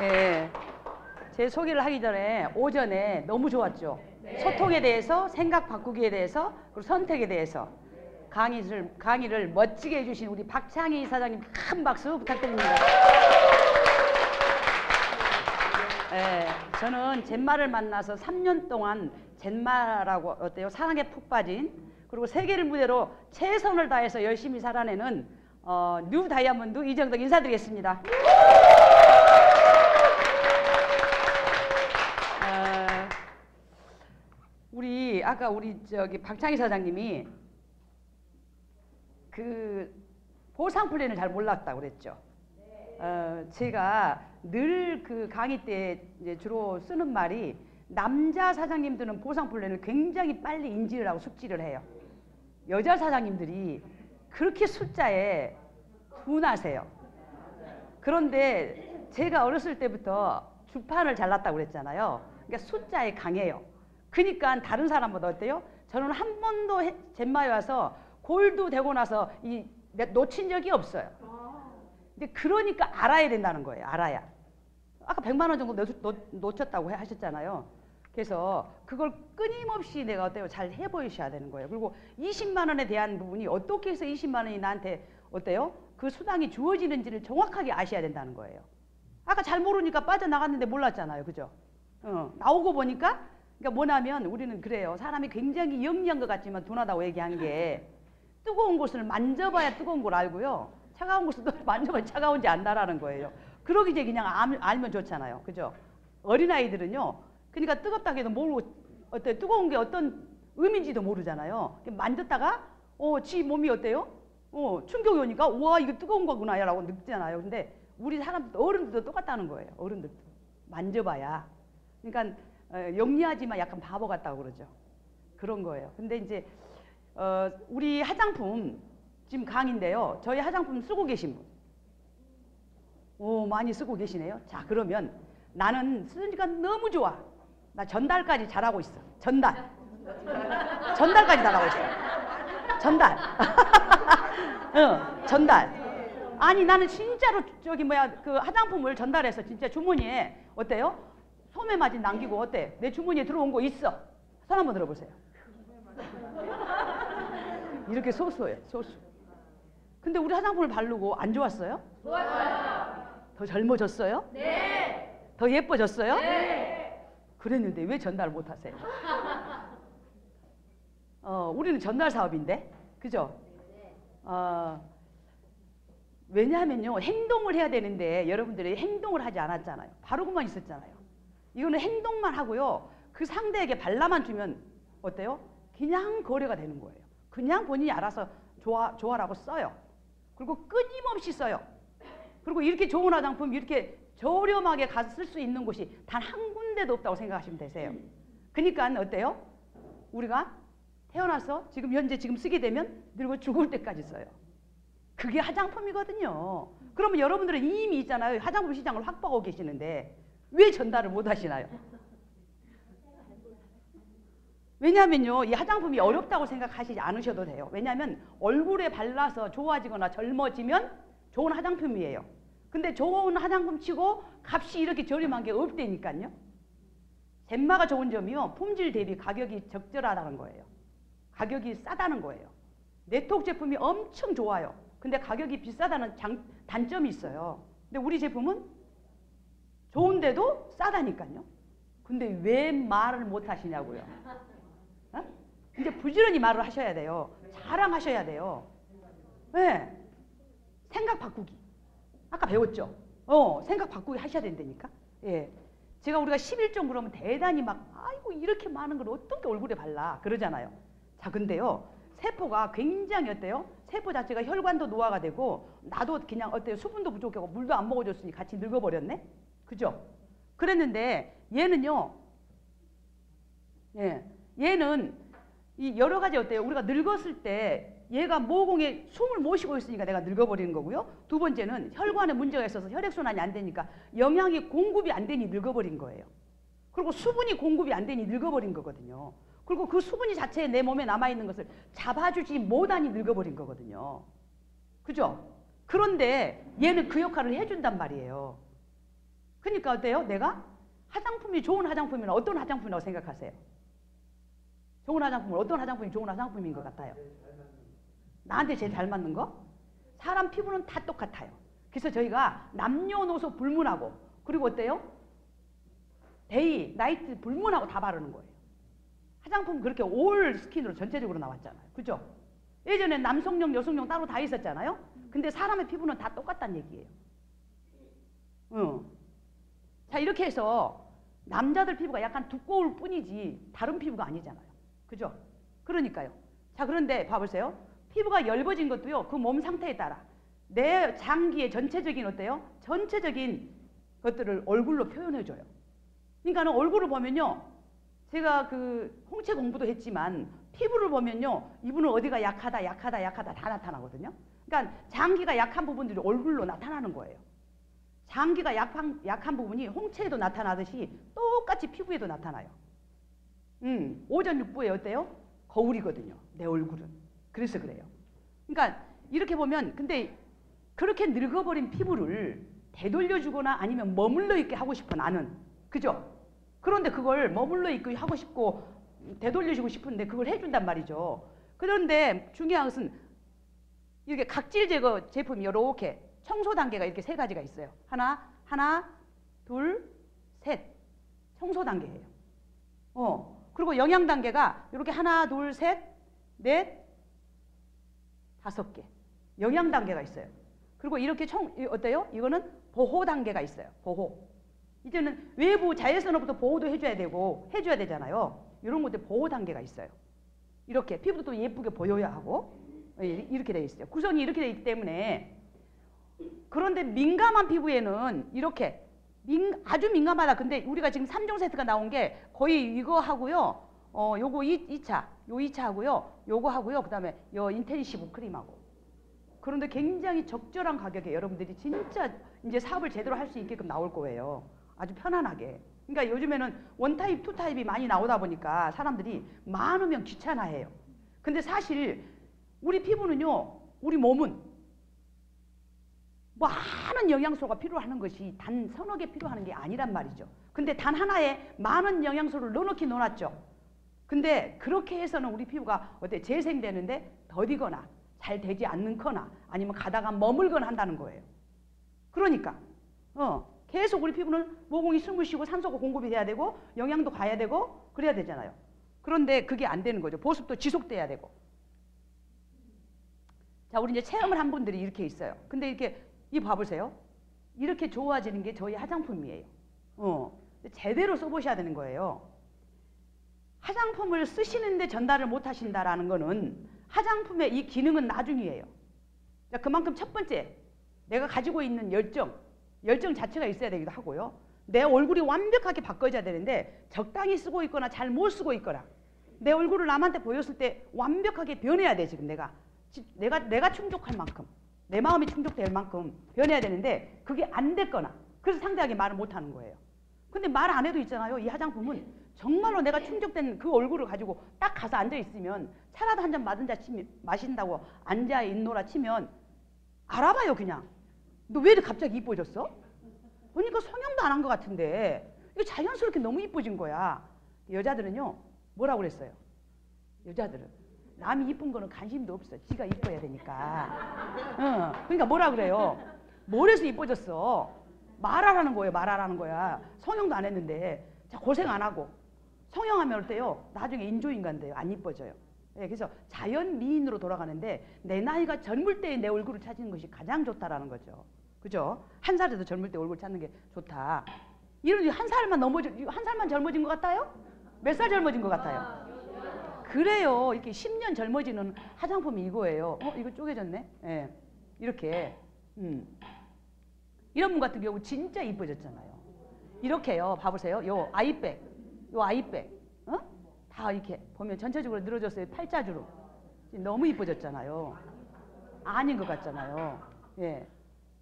예, 제 소개를 하기 전에 오전에 너무 좋았죠. 소통에 대해서, 생각 바꾸기에 대해서, 그리고 선택에 대해서 강의를 멋지게 해주신 우리 박창희 사장님 큰 박수 부탁드립니다. 예, 저는 젠마를 만나서 3년 동안 젠마라고 어때요? 사랑에 푹 빠진, 그리고 세계를 무대로 최선을 다해서 열심히 살아내는 뉴 다이아몬드 이정덕 인사드리겠습니다. 아까 우리 박창희 사장님이 그 보상 플랜을 잘 몰랐다고 그랬죠. 제가 늘 그 강의 때 이제 주로 쓰는 말이, 남자 사장님들은 보상 플랜을 굉장히 빨리 인지를 하고 숙지를 해요. 여자 사장님들이 그렇게 숫자에 둔하세요. 그런데 제가 어렸을 때부터 주판을 잘났다고 그랬잖아요. 그러니까 숫자에 강해요. 그러니까 다른 사람보다 어때요? 저는 한 번도 젠마에 와서 골드 되고 나서 놓친 적이 없어요. 근데 그러니까 알아야 된다는 거예요. 알아야. 아까 100만 원 정도 놓쳤다고 하셨잖아요. 그래서 그걸 끊임없이 내가 어때요? 잘 해보셔야 되는 거예요. 그리고 20만 원에 대한 부분이 어떻게 해서 20만 원이 나한테 어때요? 그 수당이 주어지는지를 정확하게 아셔야 된다는 거예요. 아까 잘 모르니까 빠져나갔는데 몰랐잖아요. 그죠? 나오고 보니까, 그러니까 뭐냐면 우리는 그래요. 사람이 굉장히 영리한 것 같지만 둔하다고 얘기한 게, 뜨거운 곳을 만져봐야 뜨거운 걸 알고요. 차가운 곳을 만져봐야 차가운지 안다라는 거예요. 그러기 이제 그냥 알면 좋잖아요. 그죠? 어린아이들은요. 그러니까 뜨겁다 해도 모르고, 뜨거운 게 어떤 의미인지도 모르잖아요. 만졌다가 지 몸이 어때요? 충격이 오니까 우와 이거 뜨거운 거구나 라고 느끼잖아요. 근데 우리 어른들도 똑같다는 거예요. 어른들도 만져봐야. 그러니까 영리하지만 약간 바보 같다고 그러죠. 그런 거예요. 근데 이제 우리 화장품 지금 강의인데요. 저희 화장품 쓰고 계신 분. 많이 쓰고 계시네요. 자, 그러면 나는 쓰니까 너무 좋아. 나 전달까지 잘하고 있어. 전달까지 잘하고 있어. 전달. 아니 나는 진짜로 그 화장품을 전달해서 진짜 주머니에 어때요? 소매 마진 남기고 어때? 내 주머니에 들어온 거 있어. 손 한번 들어보세요. 이렇게 소소해. 소수. 근데 우리 화장품을 바르고 안 좋았어요? 좋았어요. 더 젊어졌어요? 네. 더 예뻐졌어요? 네. 그랬는데 왜 전달을 못 하세요? 우리는 전달 사업인데, 그죠? 왜냐하면요, 행동을 해야 되는데 여러분들이 행동을 하지 않았잖아요. 바르고만 있었잖아요. 이거는 행동만 하고요, 그 상대에게 발라만 주면 어때요? 그냥 거래가 되는 거예요. 그냥 본인이 알아서 좋아라고 써요. 그리고 끊임없이 써요. 그리고 이렇게 좋은 화장품 이렇게 저렴하게 가서 쓸 수 있는 곳이 단 한 군데도 없다고 생각하시면 되세요. 그러니까 어때요? 우리가 태어나서 현재 쓰게 되면 늙어 죽을 때까지 써요. 그게 화장품이거든요. 그러면 여러분들은 이미 있잖아요. 화장품 시장을 확보하고 계시는데 왜 전달을 못 하시나요? 왜냐하면요, 이 화장품이 어렵다고 생각하시지 않으셔도 돼요. 왜냐하면 얼굴에 발라서 좋아지거나 젊어지면 좋은 화장품이에요. 근데 좋은 화장품 치고 값이 이렇게 저렴한 게 없다니까요. 젠마가 좋은 점이요, 품질 대비 가격이 적절하다는 거예요. 가격이 싸다는 거예요. 네트워크 제품이 엄청 좋아요. 근데 가격이 비싸다는 단점이 있어요. 근데 우리 제품은 좋은데도 싸다니까요. 근데 왜 말을 못 하시냐고요. 이제 부지런히 말을 하셔야 돼요. 자랑하셔야 돼요. 네. 생각 바꾸기. 아까 배웠죠? 생각 바꾸기 하셔야 된다니까. 예. 우리가 11종 그러면 대단히 아이고 이렇게 많은 걸 어떻게 얼굴에 발라 그러잖아요. 자, 근데요, 세포가 굉장히 어때요? 세포 자체가 혈관도 노화가 되고, 나도 그냥 어때요? 수분도 부족하고 물도 안 먹어줬으니 같이 늙어버렸네? 그죠? 그랬는데 얘는요, 예, 얘는 이 여러 가지 어때요? 우리가 늙었을 때 얘가 모공에 숨을 못 쉬고 있으니까 내가 늙어버리는 거고요. 두 번째는 혈관에 문제가 있어서 혈액순환이 안 되니까 영양이 공급이 안 되니 늙어버린 거예요. 그리고 수분이 공급이 안 되니 늙어버린 거거든요. 그리고 그 수분이 자체에 내 몸에 남아있는 것을 잡아주지 못하니 늙어버린 거거든요. 그죠? 그런데 얘는 그 역할을 해준단 말이에요. 그러니까 어때요? 내가 화장품이 좋은 화장품이나 어떤 화장품이라고 생각하세요? 좋은 화장품은 어떤 화장품이 좋은 화장품인 것 같아요? 나한테 제일 잘 맞는 거? 사람 피부는 다 똑같아요. 그래서 저희가 남녀노소 불문하고, 그리고 어때요? 데이, 나이트 불문하고 다 바르는 거예요. 화장품 그렇게 올 스킨으로 전체적으로 나왔잖아요. 그죠? 예전에 남성용, 여성용 따로 다 있었잖아요. 근데 사람의 피부는 다 똑같다는 얘기예요. 자, 이렇게 해서 남자들 피부가 약간 두꺼울 뿐이지 다른 피부가 아니잖아요. 그죠? 그러니까요. 자, 그런데 봐보세요. 피부가 엷어진 것도요, 그 몸 상태에 따라 내 장기의 전체적인 어때요? 전체적인 것들을 얼굴로 표현해줘요. 그러니까 얼굴을 보면요, 제가 그 홍채 공부도 했지만 피부를 보면요, 이분은 어디가 약하다, 약하다, 약하다 다 나타나거든요. 그러니까 장기가 약한 부분들이 얼굴로 나타나는 거예요. 장기가 약한 부분이 홍채에도 나타나듯이 똑같이 피부에도 나타나요. 오전육부에 어때요? 거울이거든요, 내 얼굴은. 그래서 그래요. 그러니까 이렇게 보면, 근데 그렇게 늙어버린 피부를 되돌려주거나 아니면 머물러 있게 하고 싶어, 나는. 그죠? 그런데 그걸 머물러 있게 하고 싶고 되돌려주고 싶은데 그걸 해준단 말이죠. 그런데 중요한 것은 이렇게 각질 제거 제품이 이렇게 청소 단계가 이렇게 세 가지가 있어요. 하나, 둘, 셋. 청소 단계예요. 그리고 영양 단계가 이렇게 하나, 둘, 셋, 넷, 5개. 영양 단계가 있어요. 그리고 이렇게 어때요? 이거는 보호 단계가 있어요. 보호. 이제는 외부 자외선으로부터 보호도 해줘야 되잖아요. 이런 것들 보호 단계가 있어요. 이렇게 피부도 또 예쁘게 보여야 하고, 이렇게 되어 있어요. 구성이 이렇게 되어 있기 때문에. 그런데 민감한 피부에는 이렇게 아주 민감하다. 근데 우리가 지금 3종 세트가 나온 게 거의 이거 하고요, 요거 2차, 요 2차 하고요, 요거 하고요, 그 다음에 요 인텐시브 크림하고. 그런데 굉장히 적절한 가격에 여러분들이 진짜 이제 사업을 제대로 할 수 있게끔 나올 거예요. 아주 편안하게. 그러니까 요즘에는 원타입, 투타입이 많이 나오다 보니까 사람들이 많으면 귀찮아해요. 근데 사실 우리 피부는요, 우리 몸은 많은 영양소가 필요하는 것이 단 서너 개 필요하는 게 아니란 말이죠. 근데 단 하나에 많은 영양소를 넣어놨죠. 근데 그렇게 해서는 우리 피부가 재생되는데 더디거나 잘 되지 않거나 아니면 가다가 머물거나 한다는 거예요. 그러니까 계속 우리 피부는 모공이 숨을 쉬고 산소가 공급이 돼야 되고 영양도 가야 되고 그래야 되잖아요. 그런데 그게 안 되는 거죠. 보습도 지속돼야 되고. 자, 우리 이제 체험을 한 분들이 이렇게 있어요. 근데 이렇게 봐보세요. 이렇게 좋아지는 게 저희 화장품이에요. 제대로 써보셔야 되는 거예요. 화장품을 쓰시는데 전달을 못 하신다라는 거는 화장품의 이 기능은 나중이에요. 그만큼 첫 번째, 내가 가지고 있는 열정 자체가 있어야 되기도 하고요. 내 얼굴이 완벽하게 바꿔져야 되는데 적당히 쓰고 있거나 잘 못 쓰고 있거나 내 얼굴을 남한테 보였을 때 완벽하게 변해야 돼. 지금 내가 충족할 만큼, 내 마음이 충족될 만큼 변해야 되는데 그게 안 됐거나, 그래서 상대에게 말을 못 하는 거예요. 근데 말 안 해도 있잖아요. 이 화장품은 정말로 내가 충족된 그 얼굴을 가지고 딱 가서 앉아 있으면, 차라도 한 잔 마신다고 앉아 있노라 치면 알아봐요. 그냥 너 왜 갑자기 이뻐졌어? 보니까 성형도 안 한 것 같은데 이거 자연스럽게 너무 이뻐진 거야. 여자들은요, 뭐라고 그랬어요? 여자들은 남이 이쁜 거는 관심도 없어. 지가 이뻐야 되니까. 그러니까 뭐라 그래요? 뭘 해서 이뻐졌어? 말하라는 거예요. 말하라는 거야. 성형도 안 했는데. 자, 고생 안 하고 성형하면 어때요? 나중에 인조인간 돼요. 안 이뻐져요. 그래서 자연 미인으로 돌아가는데 내 나이가 젊을 때의 내 얼굴을 찾는 것이 가장 좋다라는 거죠. 그죠? 한 살에도 젊을 때 얼굴 찾는 게 좋다. 이런 한 살만 젊어진 것 같아요? 몇 살 젊어진 것 같아요? 그래요. 이렇게 10년 젊어지는 화장품이 이거예요. 이거 쪼개졌네. 예. 이렇게. 이런 분 같은 경우 진짜 이뻐졌잖아요. 이렇게요. 봐보세요. 요 아이백. 다 이렇게 보면 전체적으로 늘어졌어요. 팔자주로. 너무 이뻐졌잖아요. 아닌 것 같잖아요. 예.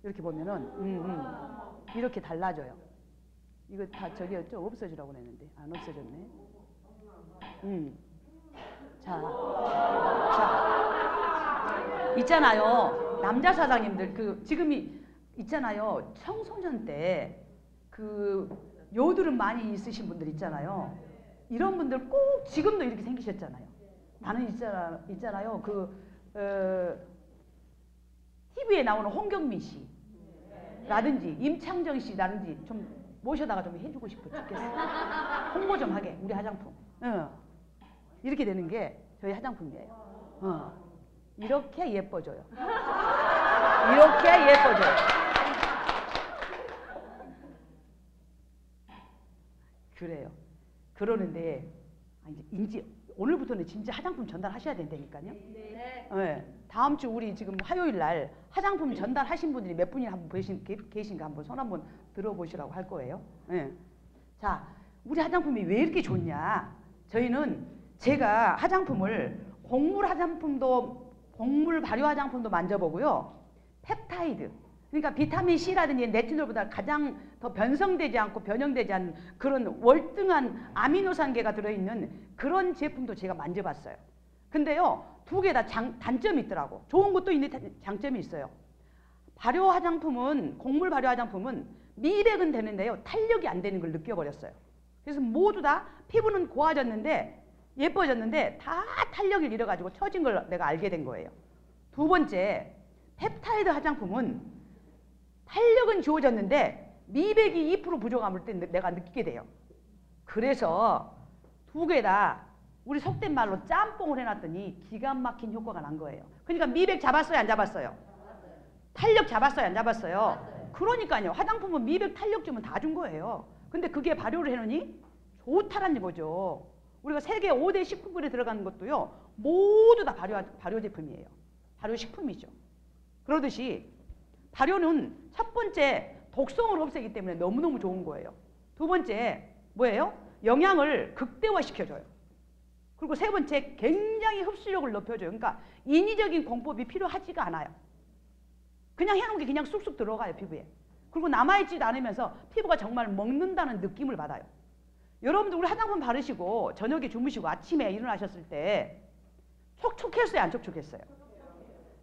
이렇게 보면은 이렇게 달라져요. 이거 다 저기였죠? 없어지라고 그랬는데 안 없어졌네. 자, 있잖아요. 남자 사장님들 지금이 있잖아요. 청소년 때 그 요드름 많이 있으신 분들 있잖아요. 이런 분들 꼭 지금도 이렇게 생기셨잖아요. 나는 있잖아요. TV에 나오는 홍경민 씨라든지 임창정 씨라든지 좀 모셔다가 좀 해주고 싶어 죽겠어. 홍보 좀 하게 우리 화장품. 이렇게 되는 게 저희 화장품이에요. 이렇게 예뻐져요. 이렇게 예뻐져요. 그래요. 그러는데 이제 오늘부터는 진짜 화장품 전달하셔야 된다니까요. 네. 다음 주 우리 지금 화요일 날 화장품 전달하신 분들이 몇 분이 한번 계신가 한번 손 한번 들어보시라고 할 거예요. 네. 자, 우리 화장품이 왜 이렇게 좋냐? 저희는 제가 화장품을 곡물 발효 화장품도 만져보고요. 펩타이드, 그러니까 비타민 C라든지 레티놀보다 가장 더 변성되지 않고 변형되지 않는 그런 월등한 아미노산계가 들어있는 그런 제품도 제가 만져봤어요. 근데요, 두 개 다 단점이 있더라고. 좋은 것도 있는데 장점이 있어요. 발효 화장품은, 곡물 발효 화장품은 미백은 되는데요, 탄력이 안 되는 걸 느껴버렸어요. 그래서 모두 다 피부는 고와졌는데 예뻐졌는데 다 탄력을 잃어가지고 처진 걸 내가 알게 된 거예요. 두 번째, 펩타이드 화장품은 탄력은 주어졌는데 미백이 2% 부족함을 때 내가 느끼게 돼요. 그래서 두 개 다 우리 속된 말로 짬뽕을 해놨더니 기가 막힌 효과가 난 거예요. 그러니까 미백 잡았어요, 안 잡았어요? 탄력 잡았어요, 안 잡았어요? 그러니까요. 화장품은 미백 탄력 주면 다 준 거예요. 근데 그게 발효를 해놓으니 좋다라는 거죠. 우리가 세계 5대 식품군에 들어가는 것도요, 모두 다 발효 제품이에요. 발효 식품이죠. 그러듯이 발효는 첫 번째 독성을 없애기 때문에 너무너무 좋은 거예요. 두 번째 뭐예요? 영양을 극대화시켜줘요. 그리고 세 번째 굉장히 흡수력을 높여줘요. 그러니까 인위적인 공법이 필요하지가 않아요. 그냥 해놓은 게 그냥 쑥쑥 들어가요, 피부에. 그리고 남아있지도 않으면서 피부가 정말 먹는다는 느낌을 받아요. 여러분들 우리 화장품 바르시고 저녁에 주무시고 아침에 일어나셨을 때 촉촉했어요, 안 촉촉했어요?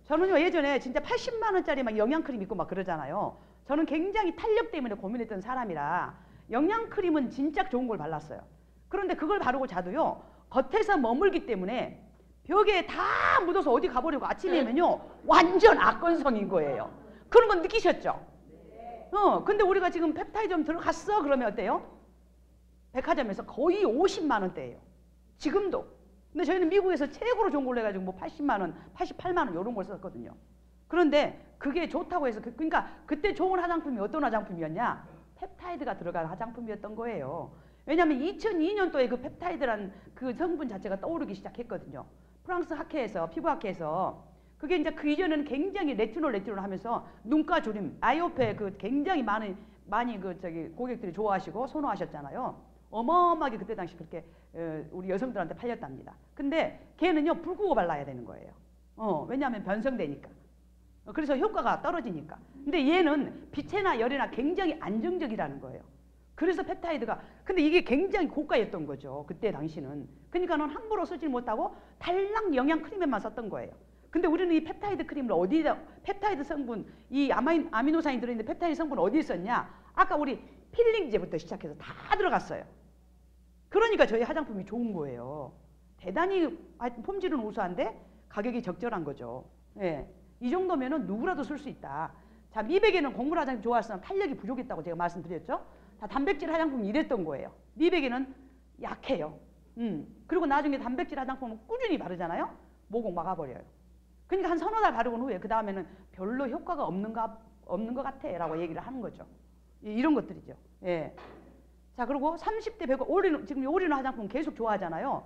저는요, 예전에 진짜 80만 원짜리 막 영양크림 입고 막 그러잖아요. 저는 굉장히 탄력 때문에 고민했던 사람이라 영양크림은 진짜 좋은 걸 발랐어요. 그런데 그걸 바르고 자도요, 겉에서 머물기 때문에 벽에 다 묻어서 어디 가버리고 아침에면요 완전 악건성인 거예요. 그런 건 느끼셨죠? 근데 우리가 지금 펩타이드 들어갔어 그러면 어때요? 백화점에서 거의 50만 원대예요. 지금도. 근데 저희는 미국에서 최고로 좋은 걸로 해가지고 뭐 80만 원, 88만 원 이런 걸 썼거든요. 그런데 그게 좋다고 해서 그러니까 그때 좋은 화장품이 어떤 화장품이었냐? 펩타이드가 들어간 화장품이었던 거예요. 왜냐하면 2002년도에 그 펩타이드라는 그 성분 자체가 떠오르기 시작했거든요. 프랑스 학회에서, 피부학회에서. 그게 이제 그 이전에는 굉장히 레티놀 하면서 눈가 주름, 아이오페 그 굉장히 많이 그 고객들이 좋아하시고 선호하셨잖아요. 어마어마하게 그때 당시 그렇게 우리 여성들한테 팔렸답니다. 근데 걔는요, 불 끄고 발라야 되는 거예요. 왜냐하면 변성되니까. 그래서 효과가 떨어지니까. 근데 얘는 빛에나 열에나 굉장히 안정적이라는 거예요. 그래서 펩타이드가, 근데 이게 굉장히 고가였던 거죠. 그때 당시는. 그러니까는 함부로 쓰지 못하고 달랑 영양 크림에만 썼던 거예요. 근데 우리는 이 펩타이드 크림을 어디다, 펩타이드 성분, 이 아미노산이 들어있는 펩타이드 성분 어디에 썼냐? 아까 우리 필링제부터 시작해서 다 들어갔어요. 그러니까 저희 화장품이 좋은 거예요. 대단히 품질은 우수한데 가격이 적절한 거죠. 예. 이 정도면은 누구라도 쓸 수 있다. 자, 미백에는 곡물 화장품 좋아했으면 탄력이 부족했다고 제가 말씀드렸죠. 다 단백질 화장품이 이랬던 거예요. 미백에는 약해요. 그리고 나중에 단백질 화장품은 꾸준히 바르잖아요. 모공 막아버려요. 그러니까 한 서너 달 바르고 후에 그 다음에는 별로 효과가 없는 것 같아 라고 얘기를 하는 거죠. 이런 것들이죠. 예. 자, 그리고 30대 100, 지금 올인원 화장품 계속 좋아하잖아요.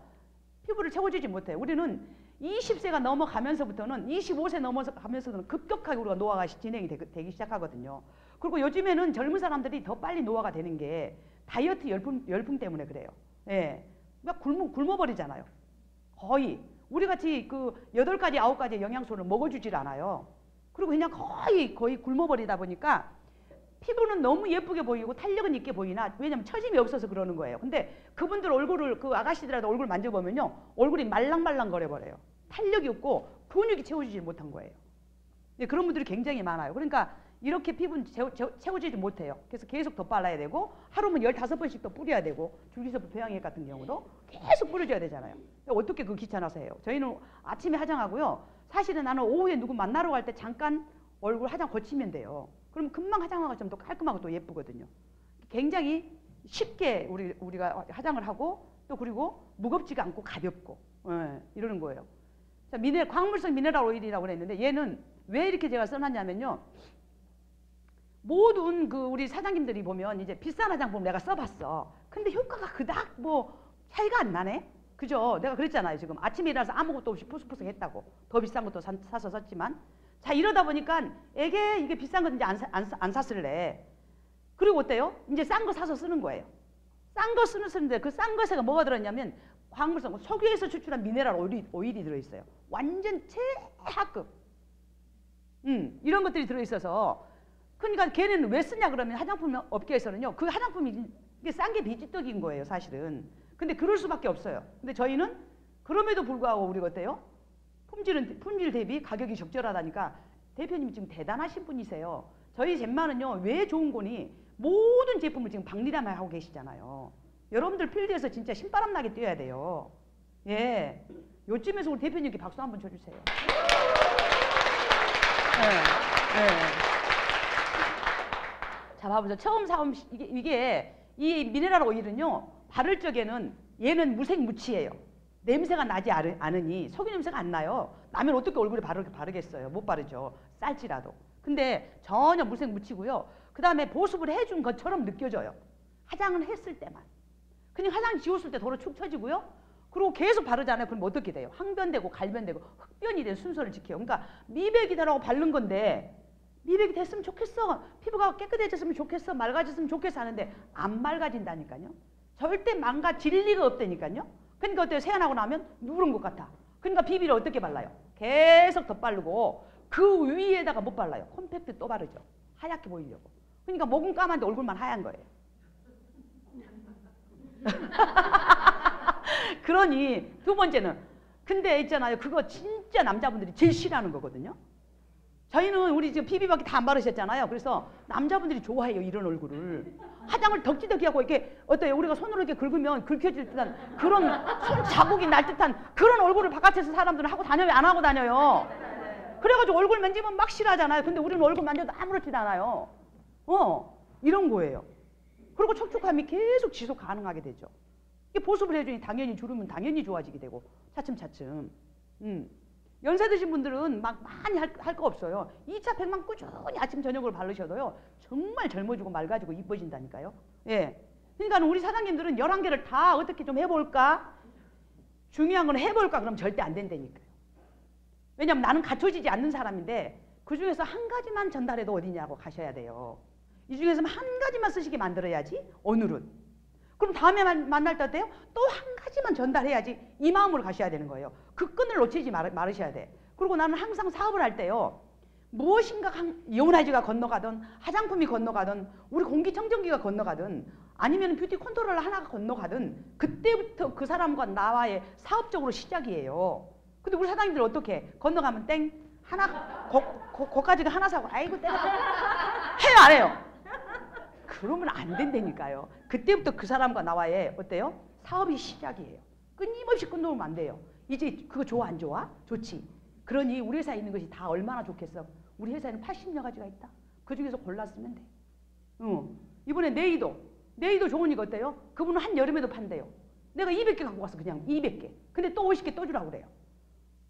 피부를 채워주지 못해요. 우리는 20세가 넘어가면서부터는 25세 넘어가면서는 급격하게 우리가 노화가 진행이 되기 시작하거든요. 그리고 요즘에는 젊은 사람들이 더 빨리 노화가 되는 게 다이어트 열풍 때문에 그래요. 예. 막 굶어버리잖아요. 거의. 우리 같이 그 8가지, 9가지 영양소를 먹어주질 않아요. 그리고 그냥 거의 굶어버리다 보니까 피부는 너무 예쁘게 보이고 탄력은 있게 보이나, 왜냐면 처짐이 없어서 그러는 거예요. 근데 그분들 얼굴을, 그 아가씨들한테 얼굴 만져보면요, 얼굴이 말랑말랑 거려버려요. 탄력이 없고 근육이 채워지지 못한 거예요. 네, 그런 분들이 굉장히 많아요. 그러니까 이렇게 피부는 채워지지 못해요. 그래서 계속 덧발라야 되고 하루면 15번씩 더 뿌려야 되고 줄기세포 배양액 같은 경우도 계속 뿌려줘야 되잖아요. 어떻게 그 귀찮아서 해요. 저희는 아침에 화장하고요. 사실은 나는 오후에 누구 만나러 갈 때 잠깐 얼굴 화장 거치면 돼요. 그럼 금방 화장하고 좀 더 깔끔하고 또 예쁘거든요. 굉장히 쉽게 우리가 화장을 하고 또 그리고 무겁지가 않고 가볍고 이러는 거예요. 자, 광물성 미네랄 오일이라고 그랬는데 얘는 왜 이렇게 제가 써놨냐면요. 모든 우리 사장님들이 보면 이제 비싼 화장품 내가 써봤어. 근데 효과가 그닥 뭐 차이가 안 나네. 그죠? 내가 그랬잖아요. 지금 아침에 일어나서 아무것도 없이 푸석푸석 했다고. 더 비싼 것도 사서 썼지만. 자, 이러다 보니까 이게 비싼 건 이제 안 샀을래. 그리고 어때요? 이제 싼 거 사서 쓰는 거예요. 싼 거 쓰는데 그 싼 것에 뭐가 들었냐면 광물성, 석유에서 추출한 미네랄 오일이 들어있어요. 완전 최하급. 이런 것들이 들어있어서 그러니까 걔네는 왜 쓰냐 그러면 화장품 업계에서는요. 그 화장품이 이게 싼 게 비지떡인 거예요. 사실은. 근데 그럴 수밖에 없어요. 근데 저희는 그럼에도 불구하고 우리가 어때요? 품질 대비 가격이 적절하다니까 대표님이 지금 대단하신 분이세요. 저희 젠마는요. 왜 좋은 거니 모든 제품을 지금 박리담을 하고 계시잖아요. 여러분들 필드에서 진짜 신바람 나게 뛰어야 돼요. 예, 요쯤에서 우리 대표님께 박수 한번 쳐주세요. 자, 봐보세요. 처음 사온 이게 이 미네랄 오일은요. 바를 적에는 얘는 무색무취예요. 냄새가 나지 않으니 석유 냄새가 안 나요. 나면 어떻게 얼굴에 바르겠어요. 못 바르죠. 쌀지라도. 근데 전혀 무색무취고요. 그 다음에 보습을 해준 것처럼 느껴져요. 화장을 했을 때만. 그냥 화장 지웠을 때 도로 축 처지고요. 그리고 계속 바르잖아요. 그럼 어떻게 돼요? 항변되고 갈변되고 흑변이 된 순서를 지켜요. 그러니까 미백이다라고 바른 건데 미백이 됐으면 좋겠어. 피부가 깨끗해졌으면 좋겠어. 맑아졌으면 좋겠어 하는데 안 맑아진다니까요. 절대 망가질 리가 없다니까요. 그러니까 어때요? 세안하고 나면 누런 것 같아. 그러니까 비비를 어떻게 발라요? 계속 덧바르고 그 위에다가 못 발라요. 콤팩트 또 바르죠. 하얗게 보이려고. 그러니까 목은 까만데 얼굴만 하얀 거예요. 그러니 두 번째는 근데 있잖아요. 그거 진짜 남자분들이 제일 싫어하는 거거든요. 저희는 우리 지금 피부밖에 다 안 바르셨잖아요. 그래서 남자분들이 좋아해요. 이런 얼굴을. 화장을 덕지덕지하고 이렇게 어때요? 우리가 손으로 이렇게 긁으면 긁혀질 듯한 그런 손 자국이 날 듯한 그런 얼굴을 바깥에서 사람들은 하고 다녀요? 안 하고 다녀요? 그래가지고 얼굴 만지면 막 싫어하잖아요. 근데 우리는 얼굴 만져도 아무렇지도 않아요. 이런 거예요. 그리고 촉촉함이 계속 지속 가능하게 되죠. 이게 보습을 해주니 당연히 주름은 당연히 좋아지게 되고 차츰차츰. 연세 드신 분들은 막 많이 할 거 없어요. 2차 팩만 꾸준히 아침 저녁으로 바르셔도요. 정말 젊어지고 맑아지고 이뻐진다니까요. 예. 그러니까 우리 사장님들은 11개를 다 어떻게 좀 해볼까? 중요한 건 해볼까? 그럼 절대 안 된다니까요. 왜냐면 나는 갖춰지지 않는 사람인데 그 중에서 한 가지만 전달해도 어디냐고 가셔야 돼요. 이 중에서 한 가지만 쓰시게 만들어야지. 오늘은. 그럼 다음에 만날 때 어때요? 또 한 가지만 전달해야지. 이 마음으로 가셔야 되는 거예요. 그 끈을 놓치지 말으셔야 돼. 그리고 나는 항상 사업을 할 때요. 무엇인가 이온화이즈가 건너가든 화장품이 건너가든 우리 공기청정기가 건너가든 아니면 뷰티 컨트롤러 하나가 건너가든 그때부터 그 사람과 나와의 사업적으로 시작이에요. 근데 우리 사장님들 어떻게 건너가면 땡 하나 거까지가 하나 사고 아이고 땡 해요 안 해요? 그러면 안 된다니까요. 그때부터 그 사람과 나와의 어때요? 사업이 시작이에요. 끊임없이 끊어오면 안 돼요. 이제 그거 좋아 안 좋아? 좋지. 그러니 우리 회사에 있는 것이 다 얼마나 좋겠어. 우리 회사에는 80여 가지가 있다. 그 중에서 골랐으면 돼. 이번에 네이도 좋으니까 어때요? 그분은 한 여름에도 판대요. 내가 200개 갖고 갔어. 그냥 200개. 근데 또 50개 또 주라고 그래요.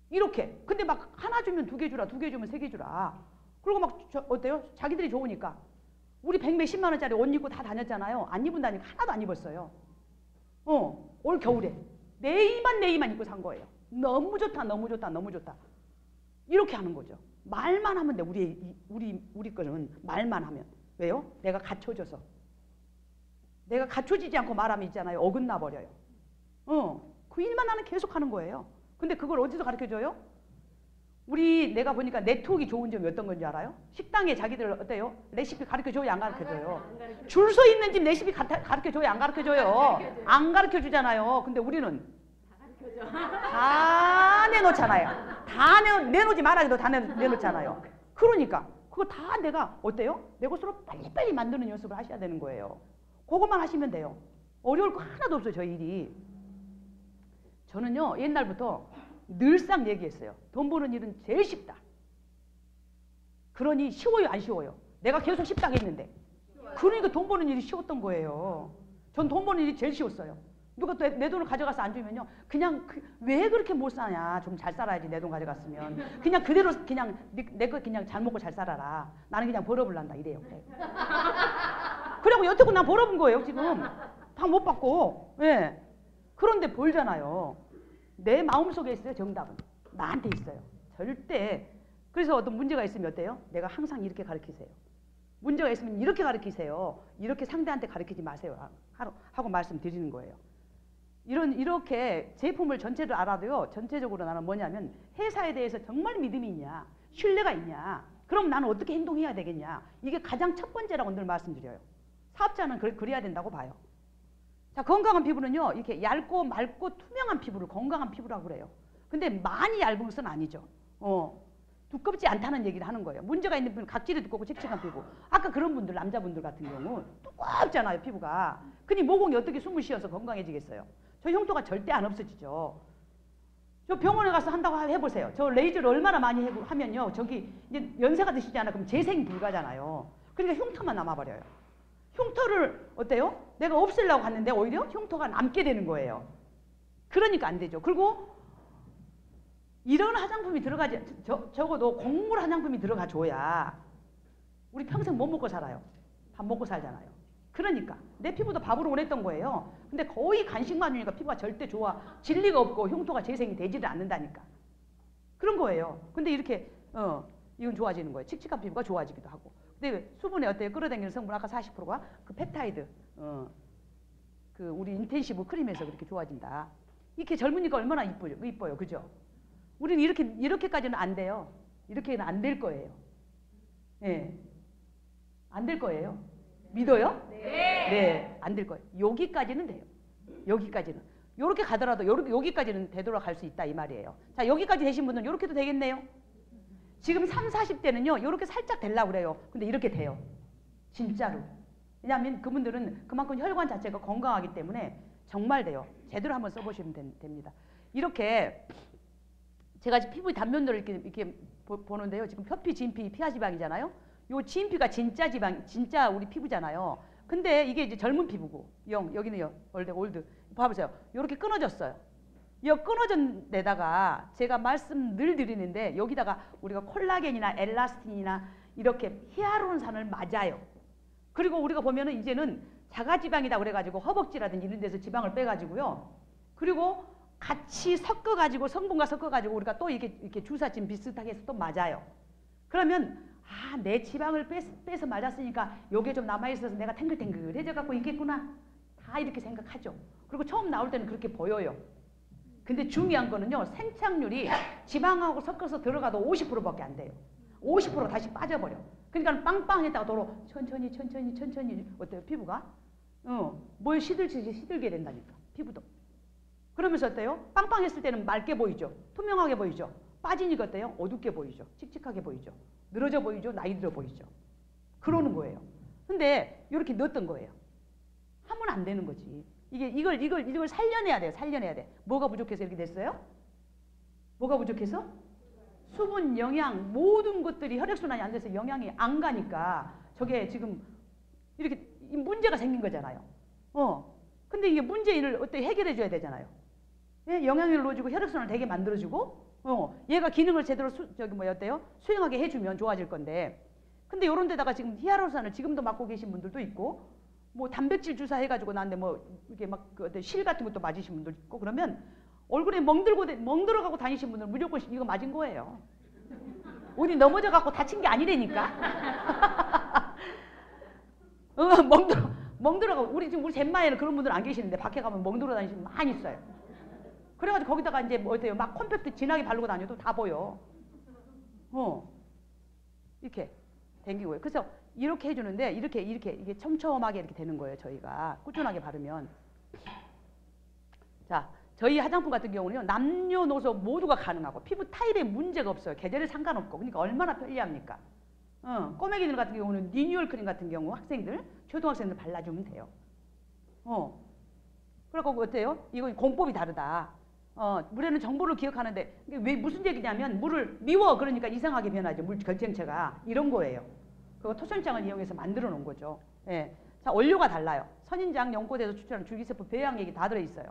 이렇게. 근데 막 하나 주면 2개 주라, 2개 주면 3개 주라. 그리고 막 어때요? 자기들이 좋으니까. 우리 100몇십만 원짜리 옷 입고 다 다녔잖아요. 안 입은다니까 하나도 안 입었어요. 올 겨울에 네이만 입고 산 거예요. 너무 좋다, 너무 좋다, 너무 좋다. 이렇게 하는 거죠. 말만 하면 돼. 우리 거는 말만 하면. 왜요? 내가 갖춰줘서. 내가 갖춰지지 않고 말하면 있잖아요. 어긋나 버려요. 그 일만 나는 계속 하는 거예요. 근데 그걸 어디서 가르쳐줘요? 내가 보니까 네트워크가 좋은 점이 어떤 건지 알아요? 식당에 자기들 어때요? 레시피 가르쳐줘요? 안 가르쳐줘요? 줄 서 있는 집 레시피 가르쳐줘요? 안 가르쳐줘요? 안 가르쳐주잖아요. 근데 우리는 다 내놓잖아요. 다 내놓지 말아도 다 내놓잖아요. 그러니까 그거 다 내가 어때요? 내 것으로 빨리빨리 만드는 연습을 하셔야 되는 거예요. 그것만 하시면 돼요. 어려울 거 하나도 없어요. 저 일이. 저는요 옛날부터 늘상 얘기했어요. 돈 버는 일은 제일 쉽다. 그러니 쉬워요 안 쉬워요? 내가 계속 쉽다고 했는데. 그러니까 돈 버는 일이 쉬웠던 거예요. 전 돈 버는 일이 제일 쉬웠어요. 누가 또 내 돈을 가져가서 안 주면요. 그냥 왜 그렇게 못 사냐. 좀 잘 살아야지 내 돈 가져갔으면. 그냥 그대로 그냥 내 거 그냥 잘 먹고 잘 살아라. 나는 그냥 벌어볼란다 이래요. 그래고 여태껏 난 벌어본 거예요 지금. 다 못 받고. 예. 그런데 벌잖아요. 내 마음속에 있어요 정답은. 나한테 있어요. 절대. 그래서 어떤 문제가 있으면 어때요? 내가 항상 이렇게 가르치세요. 문제가 있으면 이렇게 가르치세요. 이렇게 상대한테 가르치지 마세요. 하고 말씀드리는 거예요. 이렇게 제품을 전체를 알아도요. 전체적으로 나는 뭐냐면 회사에 대해서 정말 믿음이 있냐. 신뢰가 있냐. 그럼 나는 어떻게 행동해야 되겠냐. 이게 가장 첫 번째라고 늘 말씀드려요. 사업자는 그래야 된다고 봐요. 자, 건강한 피부는요. 이렇게 얇고 맑고 투명한 피부를 건강한 피부라고 그래요. 근데 많이 얇은 것은 아니죠. 두껍지 않다는 얘기를 하는 거예요. 문제가 있는 분은 각질이 두껍고 칙칙한 피부. 아까 그런 분들, 남자분들 같은 경우 두껍잖아요, 피부가. 그니 모공이 어떻게 숨을 쉬어서 건강해지겠어요? 저 흉터가 절대 안 없어지죠. 저 병원에 가서 한다고 해보세요. 저 레이저를 얼마나 많이 하면요. 저기 이제 연세가 드시잖아요. 그럼 재생 불가잖아요. 그러니까 흉터만 남아버려요. 흉터를 어때요? 내가 없애려고 하는데 오히려 흉터가 남게 되는 거예요. 그러니까 안 되죠. 그리고 이런 화장품이 들어가지, 적어도 곡물 화장품이 들어가줘야 우리 평생 못 먹고 살아요. 밥 먹고 살잖아요. 그러니까 내 피부도 밥으로 원했던 거예요. 근데 거의 간식만 주니까 피부가 절대 좋아질 리가 없고 흉터가 재생이 되지를 않는다니까. 그런 거예요. 근데 이렇게 이건 좋아지는 거예요. 칙칙한 피부가 좋아지기도 하고. 근데 수분에 어때요? 끌어당기는 성분 아까 40%가 그 펩타이드 그 우리 인텐시브 크림에서 그렇게 좋아진다. 이렇게 젊으니까 얼마나 이뻐요. 그죠? 우리는 이렇게까지는 안 돼요. 이렇게는 안 될 거예요. 예. 안 될 거예요. 믿어요? 네. 네. 안 될 거예요. 여기까지는 돼요. 여기까지는. 요렇게 가더라도 여기까지는 되돌아갈 수 있다 이 말이에요. 자, 여기까지 되신 분들은 요렇게도 되겠네요. 지금 30, 40대는요. 요렇게 살짝 되려고 그래요. 근데 이렇게 돼요. 진짜로. 왜냐하면 그분들은 그만큼 혈관 자체가 건강하기 때문에 정말 돼요. 제대로 한번 써보시면 됩니다. 이렇게 제가 지금 피부 단면도를 이렇게 보는데요. 지금 표피, 진피, 피하지방이잖아요. 요 진피가 진짜 지방, 진짜 우리 피부잖아요. 근데 이게 이제 젊은 피부고, 여기는요, 올드. 봐보세요. 요렇게 끊어졌어요. 이 끊어진 데다가 제가 말씀 늘 드리는데 여기다가 우리가 콜라겐이나 엘라스틴이나 이렇게 히알루론산을 맞아요. 그리고 우리가 보면은 이제는 자가지방이다 그래가지고 허벅지라든지 이런 데서 지방을 빼가지고요. 그리고 같이 섞어가지고 성분과 섞어가지고 우리가 또 이렇게 주사짐 비슷하게 해서 또 맞아요. 그러면 내 지방을 빼서 맞았으니까 요게 좀 남아있어서 내가 탱글탱글해져 갖고 있겠구나. 다 이렇게 생각하죠. 그리고 처음 나올 때는 그렇게 보여요. 근데 중요한 거는요. 생착률이 지방하고 섞어서 들어가도 50%밖에 안 돼요. 50% 다시 빠져버려. 그러니까 빵빵했다가 도로 천천히 어때요? 피부가? 뭘 시들게 된다니까. 피부도. 그러면서 어때요? 빵빵했을 때는 맑게 보이죠. 투명하게 보이죠. 빠지니까 어때요? 어둡게 보이죠. 칙칙하게 보이죠. 늘어져 보이죠. 나이 들어 보이죠. 그러는 거예요. 근데 이렇게 넣었던 거예요. 하면 안 되는 거지. 이걸 살려내야 돼요. 살려내야 돼. 뭐가 부족해서 이렇게 됐어요? 뭐가 부족해서? 수분, 영양, 모든 것들이 혈액순환이 안 돼서 영양이 안 가니까 저게 지금 이렇게 문제가 생긴 거잖아요. 근데 이게 문제를 어떻게 해결해 줘야 되잖아요. 예? 영양을 넣어주고 혈액순환을 되게 만들어주고 얘가 기능을 제대로 수행하게 해주면 좋아질 건데 근데 요런 데다가 지금 히알루론산을 지금도 맞고 계신 분들도 있고 뭐 단백질 주사 해가지고 나한테 뭐 이렇게 막 실 같은 것도 맞으신 분들 있고 그러면 얼굴에 멍 들어가고 다니신 분들은 무조건 이거 맞은 거예요. 어디 넘어져 갖고 다친 게 아니라니까. 멍 들어가고 우리 젠마에는 그런 분들 안 계시는데 밖에 가면 멍 들어 다니시는 분 많이 있어요. 그래가지고 거기다가 이제 뭐 어때요? 막 컴팩트 진하게 바르고 다녀도 다 보여. 이렇게 댕긴 거예요. 그래서 이렇게 해주는데 이게 촘촘하게 이렇게 되는 거예요. 저희가 꾸준하게 바르면. 자, 저희 화장품 같은 경우는요, 남녀노소 모두가 가능하고 피부 타입에 문제가 없어요. 계절에 상관없고. 그러니까 얼마나 편리합니까? 꼬맹이들 같은 경우는 리뉴얼 크림 같은 경우 학생들, 초등학생들 발라주면 돼요. 그래갖고 어때요? 이거 공법이 다르다. 물에는 정보를 기억하는데 왜 무슨 얘기냐면 물을 미워 그러니까 이상하게 변하죠. 물 결정체가 이런 거예요. 그거 토션장을 이용해서 만들어 놓은 거죠. 예. 자, 원료가 달라요. 선인장, 연꽃에서 추출한 줄기세포, 배양액이 다 들어있어요.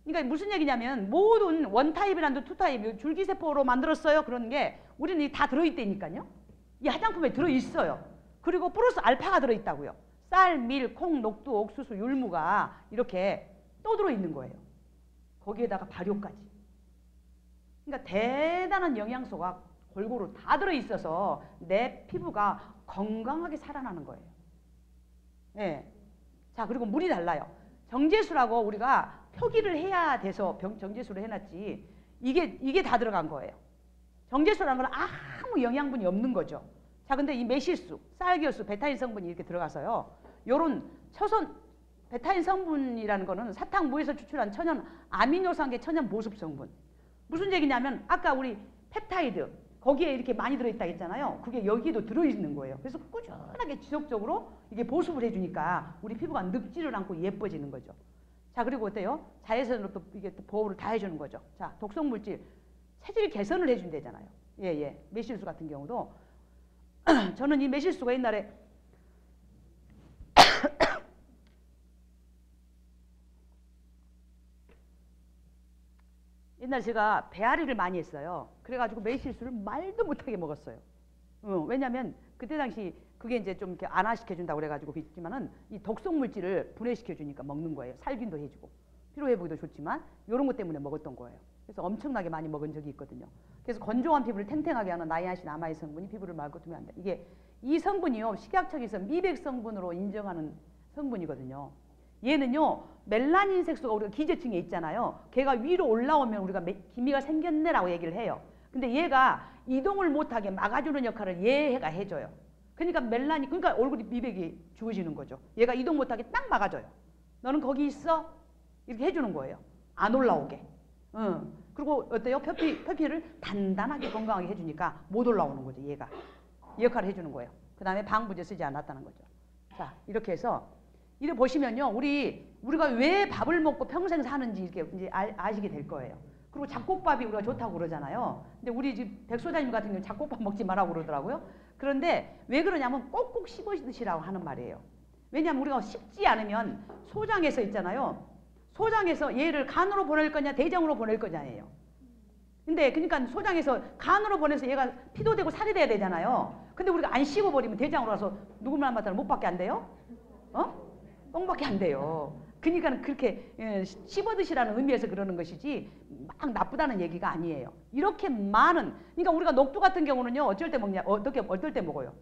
그러니까 무슨 얘기냐면 모든 원타입이란도 투타입, 줄기세포로 만들었어요. 그런 게 우리는 다 들어있다니까요. 이 화장품에 들어있어요. 그리고 플러스 알파가 들어있다고요. 쌀, 밀, 콩, 녹두, 옥수수, 율무가 이렇게 또 들어있는 거예요. 거기에다가 발효까지. 그러니까 대단한 영양소가 골고루 다 들어있어서 내 피부가 건강하게 살아나는 거예요. 네. 자, 그리고 물이 달라요. 정제수라고 우리가 표기를 해야 돼서 정제수를 해놨지 이게 다 들어간 거예요. 정제수라는 건 아무 영양분이 없는 거죠. 자, 근데 이 매실수, 쌀기효수, 베타인 성분이 이렇게 들어가서요. 요런 초선 베타인 성분이라는 거는 사탕무에서 추출한 천연 아미노산계 천연 보습 성분. 무슨 얘기냐면 아까 우리 펩타이드 거기에 이렇게 많이 들어있다 했잖아요. 그게 여기도 들어있는 거예요. 그래서 꾸준하게 지속적으로 이게 보습을 해주니까 우리 피부가 늙지를 않고 예뻐지는 거죠. 자, 그리고 어때요? 자외선으로 또 이게 또 보호를 다 해주는 거죠. 자, 독성물질 체질 개선을 해준대잖아요. 예. 매실수 같은 경우도 저는 이 매실수가 옛날에 옛날에 제가 배앓이를 많이 했어요. 그래가지고 매실수를 말도 못하게 먹었어요. 왜냐면 그때 당시 그게 이제 좀 이렇게 안화시켜준다고 그래가지고 그랬지만은 이 독성물질을 분해시켜주니까 먹는 거예요. 살균도 해주고 피로회복도 좋지만 이런 것 때문에 먹었던 거예요. 그래서 엄청나게 많이 먹은 적이 있거든요. 그래서 건조한 피부를 탱탱하게 하는 나이아신 아마이 성분이 피부를 맑고 투명하게 한다. 이게 이 성분이요 식약청에서 미백 성분으로 인정하는 성분이거든요. 얘는요 멜라닌 색소가 우리가 기저층에 있잖아요. 걔가 위로 올라오면 우리가 기미가 생겼네라고 얘기를 해요. 근데 얘가 이동을 못하게 막아주는 역할을 얘가 해줘요. 그러니까 멜라닌, 그러니까 얼굴이 미백이 주어지는 거죠. 얘가 이동 못하게 딱 막아줘요. 너는 거기 있어? 이렇게 해주는 거예요. 안 올라오게. 그리고 어때요? 표피를 단단하게 건강하게 해주니까 못 올라오는 거죠. 얘가 이 역할을 해주는 거예요. 그 다음에 방부제 쓰지 않았다는 거죠. 자, 이렇게 해서 이래 보시면요, 우리가 왜 밥을 먹고 평생 사는지 이렇게 이제 아시게 될 거예요. 그리고 잡곡밥이 우리가 좋다고 그러잖아요. 근데 우리 집 백소장님 같은 경우는 잡곡밥 먹지 말라고 그러더라고요. 그런데 왜 그러냐면 꼭꼭 씹어 드시라고 하는 말이에요. 왜냐하면 우리가 씹지 않으면 소장에서 있잖아요. 소장에서 얘를 간으로 보낼 거냐 대장으로 보낼 거냐예요. 근데 그러니까 소장에서 간으로 보내서 얘가 피도 되고 살이 돼야 되잖아요. 근데 우리가 안 씹어버리면 대장으로 와서 누구만 맡아도 못밖에 안 돼요? 똥밖에 안 돼요. 그러니까 그렇게 씹어 드시라는 의미에서 그러는 것이지 막 나쁘다는 얘기가 아니에요. 이렇게 많은, 그러니까 우리가 녹두 같은 경우는요 어쩔 때 먹냐, 어떨 때 먹어요.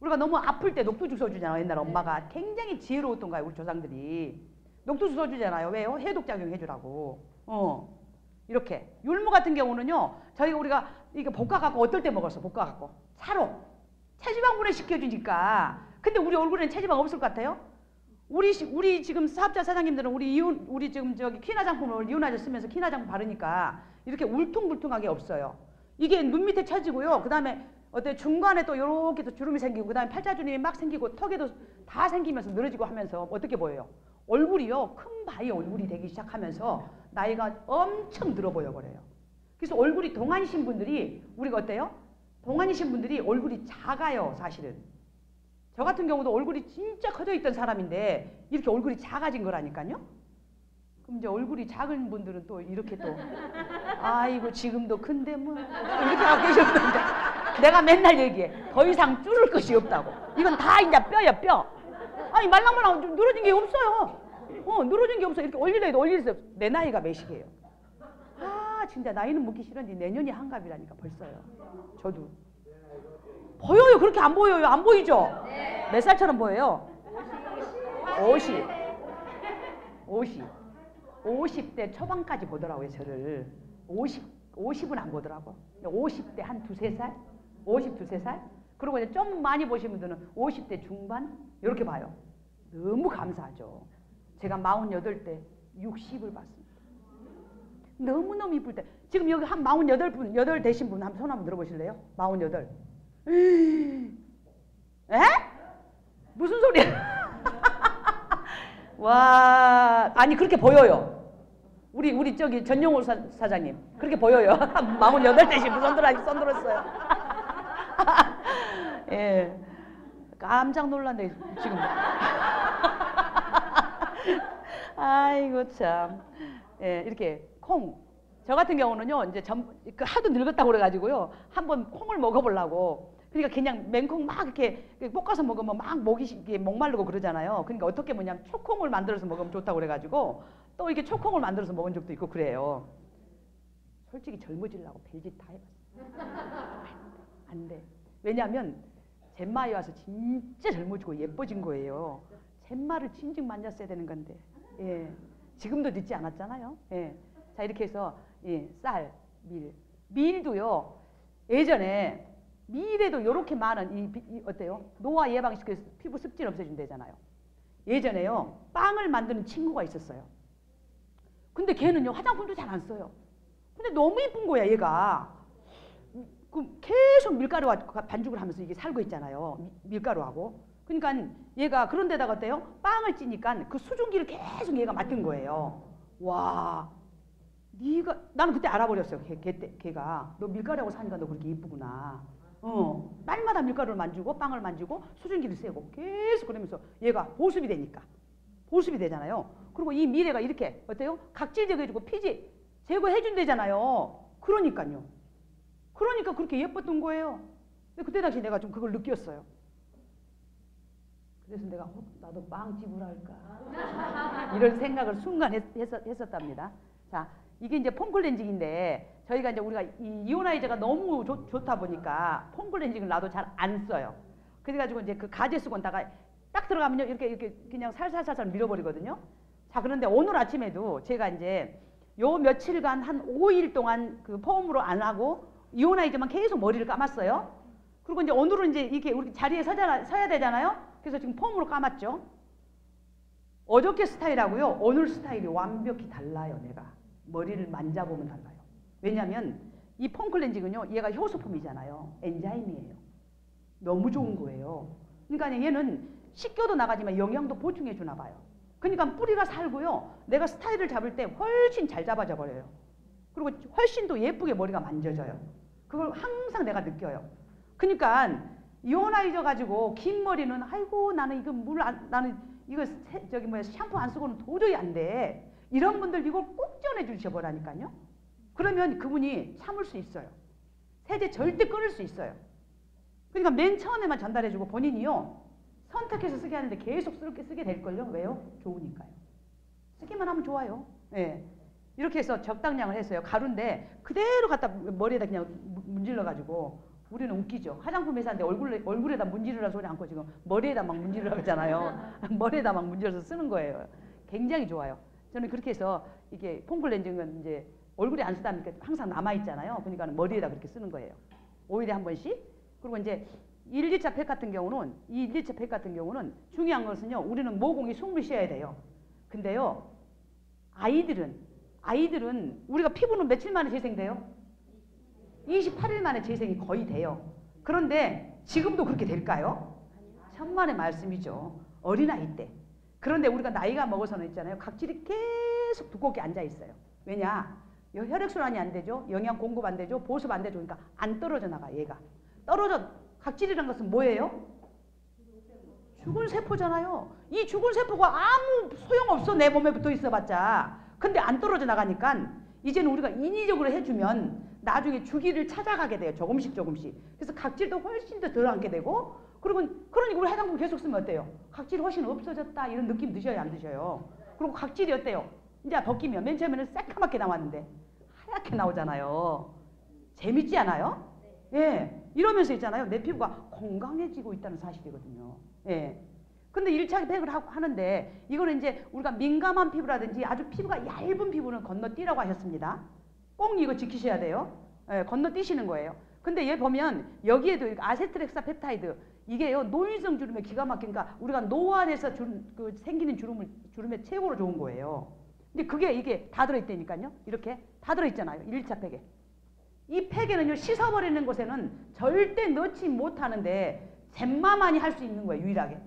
우리가 너무 아플 때 녹두죽 써주잖아요. 옛날 엄마가 굉장히 지혜로웠던 거예요. 우리 조상들이 녹두죽 써주잖아요. 왜요? 해독작용 해주라고. 이렇게 율무 같은 경우는요 우리가 이게 볶아갖고 어떨 때 먹었어? 볶아갖고 차로 체지방 분해 시켜주니까. 근데 우리 얼굴에는 체지방 없을 것 같아요? 우리 지금 사업자 사장님들은 우리 지금 저기 퀸 화장품을 이온화제 쓰면서 퀸 화장품 바르니까 이렇게 울퉁불퉁하게 없어요. 이게 눈 밑에 처지고요. 그 다음에 중간에 또 이렇게 또 주름이 생기고, 그 다음에 팔자주름이 막 생기고, 턱에도 다 생기면서 늘어지고 하면서 어떻게 보여요? 얼굴이요 큰 바위 얼굴이 되기 시작하면서 나이가 엄청 들어 보여 버려요. 그래서 얼굴이 동안이신 분들이 우리가 어때요? 동안이신 분들이 얼굴이 작아요. 사실은 저 같은 경우도 얼굴이 진짜 커져 있던 사람인데 이렇게 얼굴이 작아진 거라니까요. 그럼 이제 얼굴이 작은 분들은 또 이렇게 또 아이고 지금도 큰데 뭐 이렇게 하고 계셨는데 내가 맨날 얘기해. 더 이상 줄을 것이 없다고. 이건 다 이제 뼈야 뼈. 아니 말랑말랑 좀 늘어진 게 없어요. 늘어진 게 없어. 이렇게 올리려 해도 올릴 수 없어. 내 나이가 몇이게요? 아 진짜 나이는 묻기 싫은지 내년이 한갑이라니까 벌써요. 저도. 보여요. 그렇게 안 보여요. 안 보이죠? 네. 몇 살처럼 보여요? 50대 초반까지 보더라고요. 저를 50은 안 보더라고. 50대 한 두세 살? 52, 3살? 그리고 이제 좀 많이 보신 분들은 50대 중반? 이렇게 봐요. 너무 감사하죠. 제가 48대 60을 봤습니다. 너무너무 이쁠 때. 지금 여기 한 48분, 8 되신 분 한번 손 한번 들어보실래요? 48. 에? 무슨 소리야? 와, 아니 그렇게 보여요. 우리 저기 전용호 사장님 그렇게 보여요. 48 되신 분 손 들었어요. 예, 깜짝 놀랐네 지금. 아이고 참. 예, 이렇게 콩. 저 같은 경우는요, 이제 하도 늙었다고 그래가지고요, 한번 콩을 먹어보려고. 그러니까 그냥 맹콩 막 이렇게 볶아서 먹으면 막 목이 목마르고 그러잖아요. 그러니까 어떻게 뭐냐면 초콩을 만들어서 먹으면 좋다고 그래가지고 또 이게 초콩을 만들어서 먹은 적도 있고 그래요. 솔직히 젊어지려고 별짓 다 해봤어. 안 돼. 왜냐하면 젠마에 와서 진짜 젊어지고 예뻐진 거예요. 젠마를 진즉 만졌어야 되는 건데. 예. 지금도 늦지 않았잖아요. 예. 자, 이렇게 해서 예, 쌀, 밀도요. 예전에 밀에도 이렇게 많은 어때요? 노화 예방시켜서 피부 습진 없애준대잖아요. 예전에요, 빵을 만드는 친구가 있었어요. 근데 걔는요, 화장품도 잘 안 써요. 근데 너무 이쁜 거야, 얘가. 계속 밀가루와 반죽을 하면서 이게 살고 있잖아요. 밀가루하고. 그러니까 얘가 그런 데다가 어때요? 빵을 찌니까 그 수증기를 계속 얘가 맡은 거예요. 와, 나는 그때 알아버렸어요. 걔가 너 밀가루하고 사니까 너 그렇게 이쁘구나. 날마다 밀가루를 만지고 빵을 만지고 수증기를 쐬고 계속 그러면서 얘가 보습이 되니까. 보습이 되잖아요. 그리고 이 미래가 이렇게 어때요? 각질 제거해주고 피지 제거해준대잖아요. 그러니까 그렇게 예뻤던 거예요. 근데 그때 당시 내가 좀 그걸 느꼈어요. 그래서 내가 나도 빵집을 할까 이런 생각을 순간 했었답니다. 자, 이게 이제 폼 클렌징인데 저희가 이제 우리가 이 이오나이저가 너무 좋다 보니까 폼 클렌징을 나도 잘 안 써요. 그래가지고 이제 그 가제 수건다가 딱 들어가면요 이렇게 그냥 살살살살 밀어버리거든요. 자, 그런데 오늘 아침에도 제가 이제 요 며칠간 한 5일 동안 그 폼으로 안 하고 이오나이저만 계속 머리를 감았어요. 그리고 이제 오늘은 이제 이렇게 우리 자리에 서야 되잖아요. 그래서 지금 폼으로 감았죠. 어저께 스타일하고요, 오늘 스타일이 완벽히 달라요. 내가 머리를 만져보면 달라요. 왜냐하면 이 폼 클렌징은요, 얘가 효소폼이잖아요. 엔자임이에요. 너무 좋은 거예요. 그러니까 얘는 씻겨도 나가지만 영양도 보충해 주나 봐요. 그러니까 뿌리가 살고요, 내가 스타일을 잡을 때 훨씬 잘 잡아져 버려요. 그리고 훨씬 더 예쁘게 머리가 만져져요. 그걸 항상 내가 느껴요. 그러니까 이오나이저 가지고 긴 머리는 아이고 나는 이거 나는 이거 샴푸 안 쓰고는 도저히 안 돼. 이런 분들 이걸 꼭 전해 주셔보라니까요. 그러면 그분이 참을 수 있어요. 세제 절대 끊을 수 있어요. 그러니까 맨 처음에만 전달해주고 본인이요, 선택해서 쓰게 하는데 계속 쓰게 될걸요. 왜요? 좋으니까요. 쓰기만 하면 좋아요. 예. 이렇게 해서 적당량을 했어요. 가루인데 그대로 갖다 머리에다 그냥 문질러가지고. 우리는 웃기죠. 화장품 회사인데 얼굴에다 문지르라는 소리 않고 지금 머리에다 막 문지르라고 하잖아요. 머리에다 막 문질러서 쓰는 거예요. 굉장히 좋아요. 저는 그렇게 해서 이게 폼 클렌징은 이제 얼굴에 안 쓰다 보니까 항상 남아있잖아요. 그러니까 머리에다 그렇게 쓰는 거예요. 5일에 한 번씩. 그리고 이제 1리터 팩 같은 경우는, 이 1리터 팩 같은 경우는 중요한 것은요, 우리는 모공이 숨을 쉬어야 돼요. 근데요, 아이들은 우리가 피부는 며칠 만에 재생돼요? 28일 만에 재생이 거의 돼요. 그런데 지금도 그렇게 될까요? 천만의 말씀이죠. 어린아이 때. 그런데 우리가 나이가 먹어서는 있잖아요, 각질이 계속 두껍게 앉아 있어요. 왜냐? 혈액순환이 안 되죠. 영양 공급 안 되죠. 보습 안 되죠. 그러니까 안 떨어져 나가, 얘가. 각질이라는 것은 뭐예요? 죽은 세포잖아요. 이 죽은 세포가 아무 소용없어, 내 몸에 붙어 있어봤자. 근데 안 떨어져 나가니까 이제는 우리가 인위적으로 해주면 나중에 주기를 찾아가게 돼요. 조금씩. 그래서 각질도 훨씬 더 덜 앉게 되고, 그러니까 우리 화장품 계속 쓰면 어때요? 각질이 훨씬 없어졌다 이런 느낌 드셔요, 안 드셔요? 그리고 각질이 어때요? 이제 벗기면 맨 처음에는 새까맣게 나왔는데 하얗게 나오잖아요. 재밌지 않아요? 예. 이러면서 있잖아요, 내 피부가 건강해지고 있다는 사실이거든요. 예. 근데 1차 팩을 하는데 이거는 이제 우리가 민감한 피부라든지 아주 피부가 얇은 피부는 건너뛰라고 하셨습니다. 꼭 이거 지키셔야 돼요. 예, 건너뛰시는 거예요. 근데 얘 보면 여기에도 아세트렉사펩타이드, 이게요, 노인성 주름에 기가 막히니까 우리가 노화돼서 생기는 주름에 최고로 좋은 거예요. 근데 그게 이게 다 들어있다니까요. 이렇게 다 들어있잖아요. 1차 팩에. 이 팩에는요, 씻어버리는 곳에는 절대 넣지 못하는데 젠마만이 할 수 있는 거예요. 유일하게.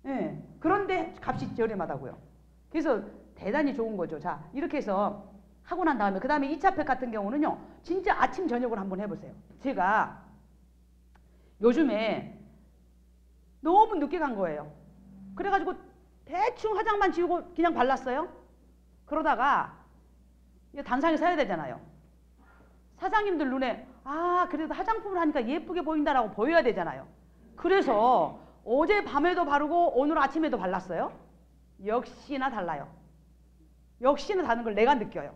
예. 그런데 값이 저렴하다고요. 그래서 대단히 좋은 거죠. 자, 이렇게 해서 하고 난 다음에 그 다음에 2차 팩 같은 경우는요, 진짜 아침 저녁으로 한번 해보세요. 제가 요즘에 너무 늦게 간 거예요. 그래가지고 대충 화장만 지우고 그냥 발랐어요. 그러다가 단상에 서야 되잖아요. 사장님들 눈에 아, 그래도 화장품을 하니까 예쁘게 보인다라고 보여야 되잖아요. 그래서 어제 밤에도 바르고 오늘 아침에도 발랐어요. 역시나 달라요. 역시나 다른 걸 내가 느껴요.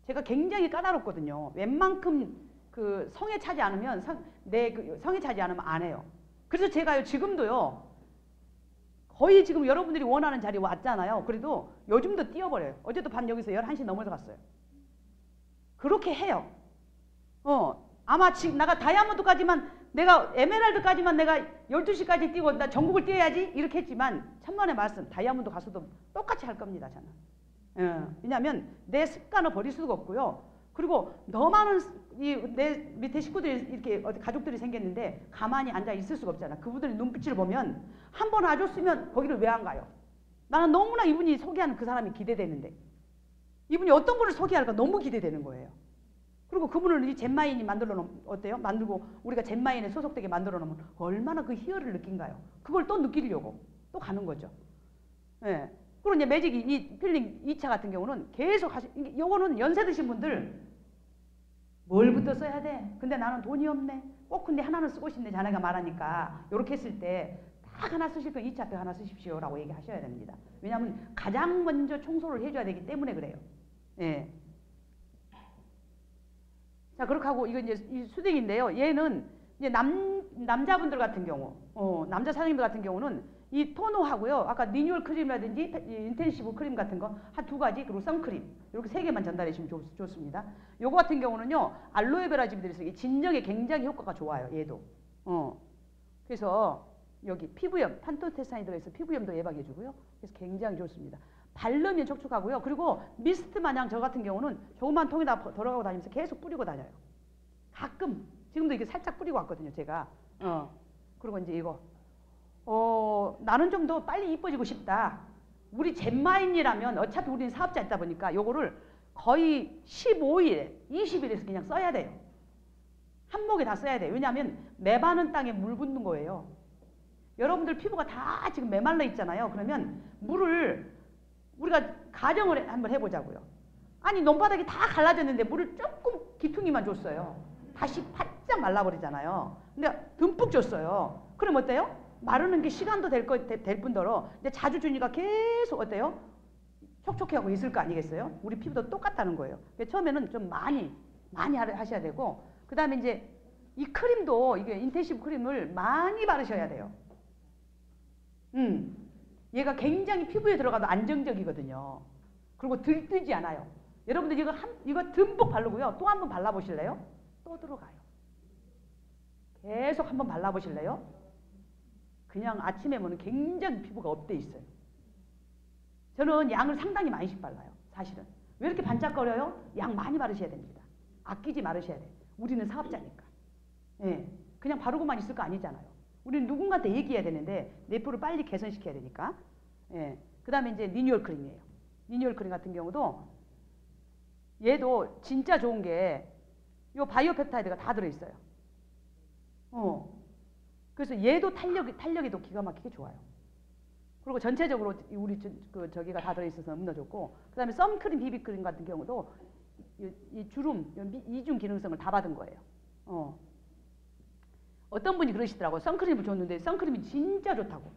제가 굉장히 까다롭거든요. 웬만큼 그 성에 차지 않으면 그 성에 차지 않으면 안 해요. 그래서 제가요, 지금도요, 거의 지금 여러분들이 원하는 자리에 왔잖아요. 그래도 요즘도 뛰어버려요. 어제도 밤 여기서 11시 넘어서 갔어요. 그렇게 해요. 아마 지금 내가 다이아몬드까지만, 내가 에메랄드까지만 내가 12시까지 뛰고 나 전국을 뛰어야지 이렇게 했지만, 천만의 말씀, 다이아몬드 가서도 똑같이 할 겁니다, 저는. 왜냐하면 내 습관을 버릴 수가 없고요. 그리고 더 많은 내 밑에 식구들이 이렇게 가족들이 생겼는데 가만히 앉아 있을 수가 없잖아. 그분들의 눈빛을 보면 한 번 와줬으면 거기를 왜 안 가요? 나는 너무나 이분이 소개하는 그 사람이 기대되는데, 이분이 어떤 분을 소개할까 너무 기대되는 거예요. 그리고 그분을 이 젠마인이 만들어 놓으면 어때요? 만들고 우리가 젠마인에 소속되게 만들어 놓으면 얼마나 그 희열을 느낀가요? 그걸 또 느끼려고 또 가는 거죠. 예. 그리고 이제 매직 이 필링 2차 같은 경우는 계속 요거는 연세 드신 분들 뭘부터 써야 돼? 근데 나는 돈이 없네. 꼭 근데 하나는 쓰고 싶네. 자네가 말하니까. 요렇게 했을 때 딱 하나 쓰실 건 2차 표 하나 쓰십시오 라고 얘기하셔야 됩니다. 왜냐하면 가장 먼저 청소를 해줘야 되기 때문에 그래요. 예. 자, 그렇게 하고 이거 이제 이 수딩인데요. 얘는 이제 남자분들 같은 경우, 남자 사장님들 같은 경우는 이 토너하고요, 아까 리뉴얼 크림이라든지 인텐시브 크림 같은 거 한 2가지, 그리고 선크림 이렇게 3개만 전달해 주시면 좋습니다. 요거 같은 경우는요, 알로에베라 즙이 들어있어요. 진정에 굉장히 효과가 좋아요. 얘도. 그래서 여기 피부염, 판토테산이 들어있어 피부염도 예방해 주고요. 그래서 굉장히 좋습니다. 바르면 촉촉하고요. 그리고 미스트 마냥 저 같은 경우는 조그만 통에다 덜어가고 다니면서 계속 뿌리고 다녀요. 가끔 지금도 이게 살짝 뿌리고 왔거든요, 제가. 그리고 이제 이거 나는 좀 더 빨리 이뻐지고 싶다. 우리 젠마인이라면 어차피 우리는 사업자이다 보니까 요거를 거의 15일, 20일에서 그냥 써야 돼요. 한 목에 다 써야 돼요. 왜냐하면 메바는 땅에 물 붓는 거예요. 여러분들 피부가 다 지금 메말라 있잖아요. 그러면 물을 우리가 가정을 한번 해보자고요. 아니, 논바닥이 다 갈라졌는데 물을 조금 기퉁이만 줬어요. 다시 바짝 말라버리잖아요. 근데 듬뿍 줬어요. 그럼 어때요? 마르는 게 시간도 될 뿐더러 근데 자주 주니까 계속 어때요? 촉촉해하고 있을 거 아니겠어요? 우리 피부도 똑같다는 거예요. 처음에는 좀 많이 하셔야 되고, 그 다음에 이제 이 크림도 이게 인텐시브 크림을 많이 바르셔야 돼요. 얘가 굉장히 피부에 들어가도 안정적이거든요. 그리고 들뜨지 않아요. 여러분들 이거 듬뿍 바르고요. 또 한번 발라보실래요? 또 들어가요. 계속 한번 발라보실래요? 그냥 아침에 보면 굉장히 피부가 업돼 있어요. 저는 양을 상당히 많이씩 발라요. 사실은. 왜 이렇게 반짝거려요? 양 많이 바르셔야 됩니다. 아끼지 말으셔야 돼요. 우리는 사업자니까. 예, 그냥 바르고만 있을 거 아니잖아요. 우리는 누군가한테 얘기해야 되는데 내 피부를 빨리 개선시켜야 되니까. 예, 그 다음에 이제 리뉴얼 크림이에요. 리뉴얼 크림 같은 경우도 얘도 진짜 좋은 게 요 바이오 펩타이드가 다 들어있어요. 그래서 얘도 탄력이 더 기가 막히게 좋아요. 그리고 전체적으로 우리 저기가 다 들어있어서 너무나 좋고, 그 다음에 썬크림, 비비크림 같은 경우도 이 주름, 이중 기능성을 다 받은 거예요. 어떤 분이 그러시더라고요. 선크림을 줬는데 선크림이 진짜 좋다고.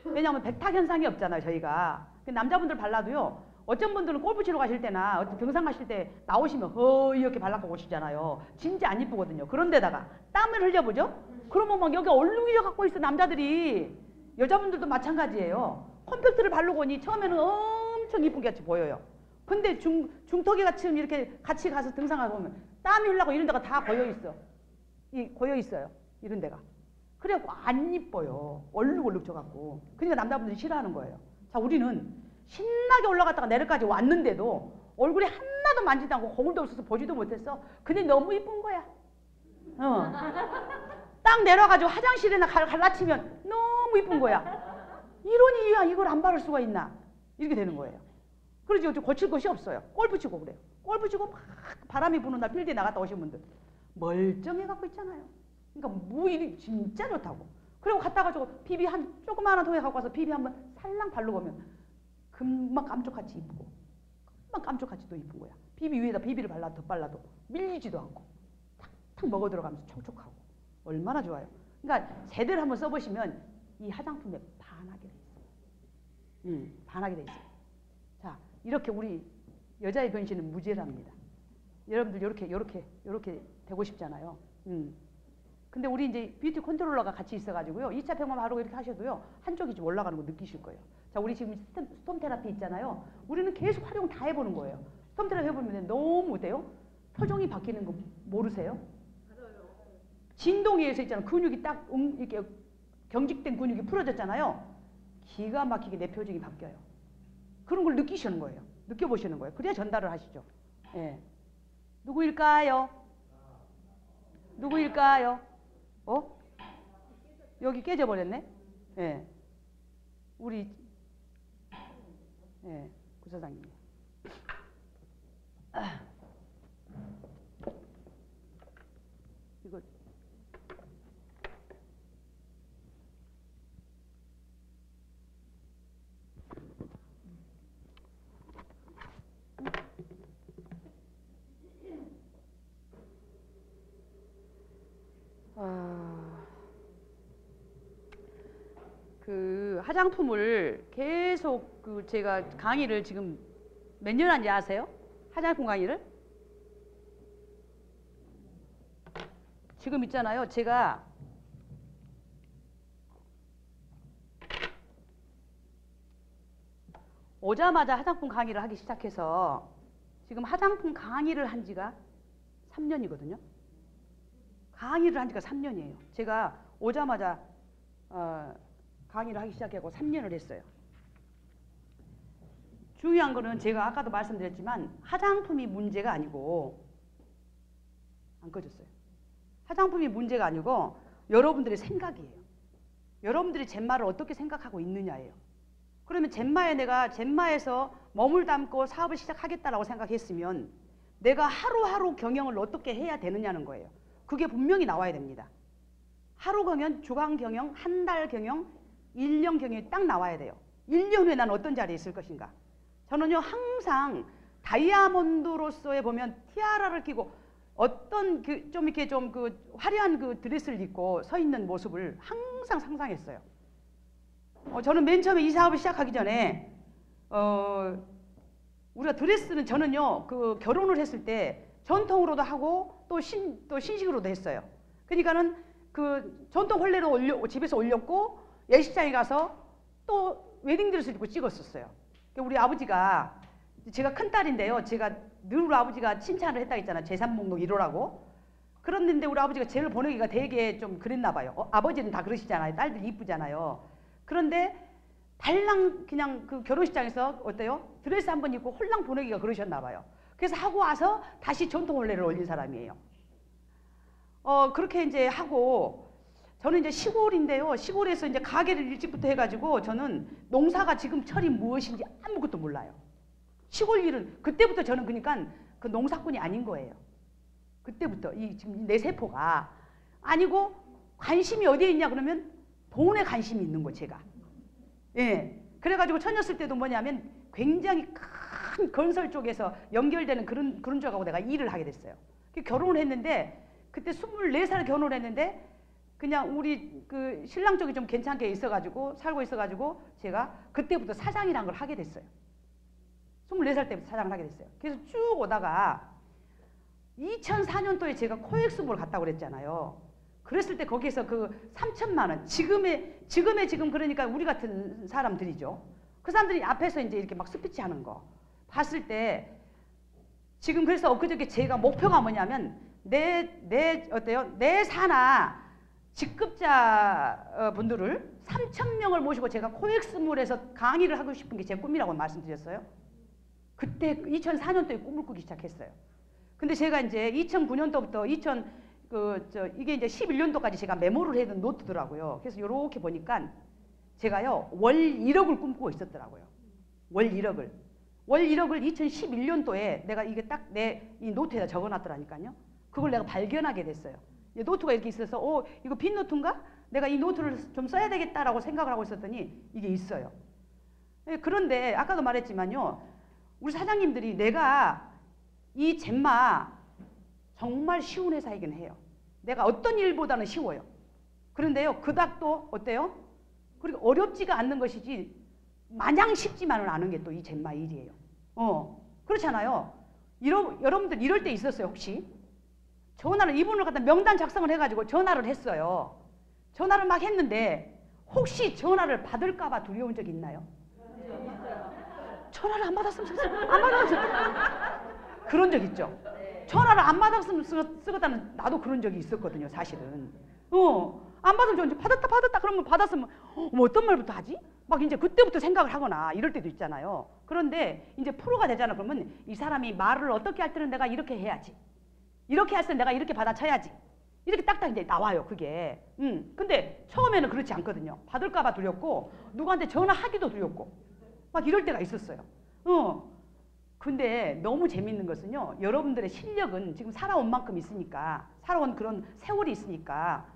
왜냐하면 백탁 현상이 없잖아요, 저희가. 남자분들 발라도요, 어떤 분들은 골프 치러 가실 때나 등산 가실 때 나오시면 이렇게 발라고 오시잖아요. 진짜 안 이쁘거든요. 그런데다가 땀을 흘려보죠? 그러면 막 여기 얼룩이져 갖고 있어, 남자들이. 여자분들도 마찬가지예요. 컴팩트를 바르고 오니 처음에는 엄청 이쁘게 같이 보여요. 근데 중턱에 같이 이렇게 같이 가서 등산 가서 보면 땀이 흘러고 이런 데가 다 고여있어. 고여있어요. 이런 데가. 그래갖고 안 이뻐요. 얼룩얼룩 져갖고. 그러니까 남자분들이 싫어하는 거예요. 자, 우리는 신나게 올라갔다가 내려까지 왔는데도 얼굴이 하나도 만지도 않고 거울도 없어서 보지도 못했어. 근데 너무 이쁜 거야. 딱 내려가지고 화장실에나 갈라치면 너무 이쁜 거야. 이런 이유야. 이걸 안 바를 수가 있나. 이렇게 되는 거예요. 그러지 어째 고칠 것이 없어요. 골프 치고 그래요. 골프 치고 막 바람이 부는 날 필드에 나갔다 오신 분들 멀쩡해 갖고 있잖아요. 그러니까 무일이 진짜 좋다고. 그리고 갔다 가지고 비비 한 조그마한 통에 갖고 와서 비비 한번 살랑 바르고 오면 금방 깜짝같이 이쁘고 금방 깜짝같이 또 이쁜 거야. 비비 위에다 비비를 더 발라도 밀리지도 않고 탁탁 먹어 들어가면서 촉촉하고 얼마나 좋아요. 그러니까 제대로 한번 써보시면 이 화장품에 반하게 돼 있어요. 반하게 돼 있어요. 자, 이렇게 우리 여자의 변신은 무죄랍니다. 여러분들 요렇게 되고 싶잖아요. 근데 우리 이제 뷰티 컨트롤러가 같이 있어가지고요. 2차 평범 하루고 이렇게 하셔도요. 한쪽이 좀 올라가는 거 느끼실 거예요. 자, 우리 지금 스톰 테라피 있잖아요. 우리는 계속 활용 다 해보는 거예요. 스톰 테라피 해보면 너무 어때요? 표정이 바뀌는 거 모르세요? 알아요. 진동에 의해서 있잖아요. 근육이 딱 이렇게 경직된 근육이 풀어졌잖아요. 기가 막히게 내 표정이 바뀌어요. 그런 걸 느끼시는 거예요. 느껴보시는 거예요. 그래야 전달을 하시죠. 예. 누구일까요? 누구일까요? 여기 깨져버렸네? 예. 우리, 예, 구사장님. 이거. 그 화장품을 계속 제가 강의를 지금 몇 년 한지 아세요? 화장품 강의를? 지금 있잖아요. 제가 오자마자 화장품 강의를 하기 시작해서 지금 화장품 강의를 한 지가 3년이거든요. 강의를 한 지가 3년이에요. 제가 오자마자 강의를 하기 시작하고 3년을 했어요. 중요한 거는 제가 아까도 말씀드렸지만 화장품이 문제가 아니고 안 꺼졌어요. 화장품이 문제가 아니고 여러분들의 생각이에요. 여러분들이 젠마를 어떻게 생각하고 있느냐예요. 그러면 내가 젠마에서 몸을 담고 사업을 시작하겠다라고 생각했으면 내가 하루하루 경영을 어떻게 해야 되느냐는 거예요. 그게 분명히 나와야 됩니다. 하루 경영, 주간 경영, 한 달 경영, 1년 경영이 딱 나와야 돼요. 1년 후에 난 어떤 자리에 있을 것인가. 저는요 항상 다이아몬드로서의 보면 티아라를 끼고 어떤 좀 이렇게 좀 화려한 드레스를 입고 서 있는 모습을 항상 상상했어요. 저는 맨 처음에 이 사업을 시작하기 전에 우리가 드레스는 저는요 결혼을 했을 때 전통으로도 하고 또 신식으로도 했어요. 그러니까는 전통 혼례로 집에서 올렸고 예식장에 가서 또 웨딩드레스를 입고 찍었었어요. 우리 아버지가 제가 큰딸인데요. 제가 늘 우리 아버지가 칭찬을 했다 했잖아요. 제3목록 1호라고. 그랬는데 우리 아버지가 저를 보내기가 되게 좀 그랬나 봐요. 아버지는 다 그러시잖아요. 딸들 이쁘잖아요. 그런데 달랑 그냥 결혼식장에서 어때요? 드레스 한번 입고 홀랑 보내기가 그러셨나 봐요. 그래서 하고 와서 다시 전통 혼례를 올린 사람이에요. 그렇게 이제 하고 저는 이제 시골인데요. 시골에서 이제 가게를 일찍부터 해가지고 저는 농사가 지금 철이 무엇인지 아무것도 몰라요. 시골 일은 그때부터 저는 그러니까 그 농사꾼이 아닌 거예요. 그때부터 지금 내 세포가 아니고 관심이 어디에 있냐 그러면 돈에 관심이 있는 거 제가. 예. 그래가지고 처녀쓸 때도 뭐냐면 굉장히 큰 건설 쪽에서 연결되는 그런 쪽하고 내가 일을 하게 됐어요. 결혼을 했는데 그때 24살에 결혼을 했는데 그냥 우리 신랑 쪽이 좀 괜찮게 살고 있어가지고 제가 그때부터 사장이란 걸 하게 됐어요. 24살 때부터 사장을 하게 됐어요. 그래서 쭉 오다가 2004년도에 제가 코엑스몰 갔다고 그랬잖아요. 그랬을 때 거기에서 3천만 원 지금의 지금 그러니까 우리 같은 사람들이죠. 그 사람들이 앞에서 이제 이렇게 막 스피치 하는 거 봤을 때 지금 그래서 엊그저께 제가 목표가 뭐냐면 어때요? 내 사나 직급자 분들을 3,000명을 모시고 제가 코엑스몰에서 강의를 하고 싶은 게 제 꿈이라고 말씀드렸어요. 그때 2004년도에 꿈을 꾸기 시작했어요. 근데 제가 이제 2009년도부터 이게 이제 11년도까지 제가 메모를 해둔 노트더라고요. 그래서 이렇게 보니까 제가요, 월 1억을 꿈꾸고 있었더라고요. 월 1억을. 월 1억을 2011년도에 내가 이게 딱 내 이 노트에다 적어놨더라니까요. 그걸 내가 발견하게 됐어요. 이 노트가 이렇게 있어서 이거 빈 노트인가? 내가 이 노트를 좀 써야 되겠다라고 생각을 하고 있었더니 이게 있어요. 그런데 아까도 말했지만요. 우리 사장님들이 내가 이 젠마 정말 쉬운 회사이긴 해요. 내가 어떤 일보다는 쉬워요. 그런데요. 그닥도 어때요? 그리고 어렵지가 않는 것이지 마냥 쉽지만은 않은 게 또 이 젠마 일이에요. 그렇잖아요. 여러분들 이럴 때 있었어요, 혹시? 전화를 이분을 갖다 명단 작성을 해가지고 전화를 했어요. 전화를 막 했는데 혹시 전화를 받을까봐 두려운 적 있나요? 전화를 안 받았으면 그런 적 있죠. 전화를 안 받았으면 쓰겠다는 나도 그런 적이 있었거든요, 사실은. 안 받으면 이제 받았다 그러면 받았으면 어떤 말부터 하지? 막 이제 그때부터 생각을 하거나 이럴 때도 있잖아요. 그런데 이제 프로가 되잖아. 그러면 이 사람이 말을 어떻게 할 때는 내가 이렇게 해야지. 이렇게 할 때는 내가 이렇게 받아쳐야지. 이렇게 딱딱 이제 나와요, 그게. 근데 처음에는 그렇지 않거든요. 받을까봐 두렵고, 누구한테 전화하기도 두렵고, 막 이럴 때가 있었어요. 근데 너무 재밌는 것은요, 여러분들의 실력은 지금 살아온 만큼 있으니까, 살아온 그런 세월이 있으니까,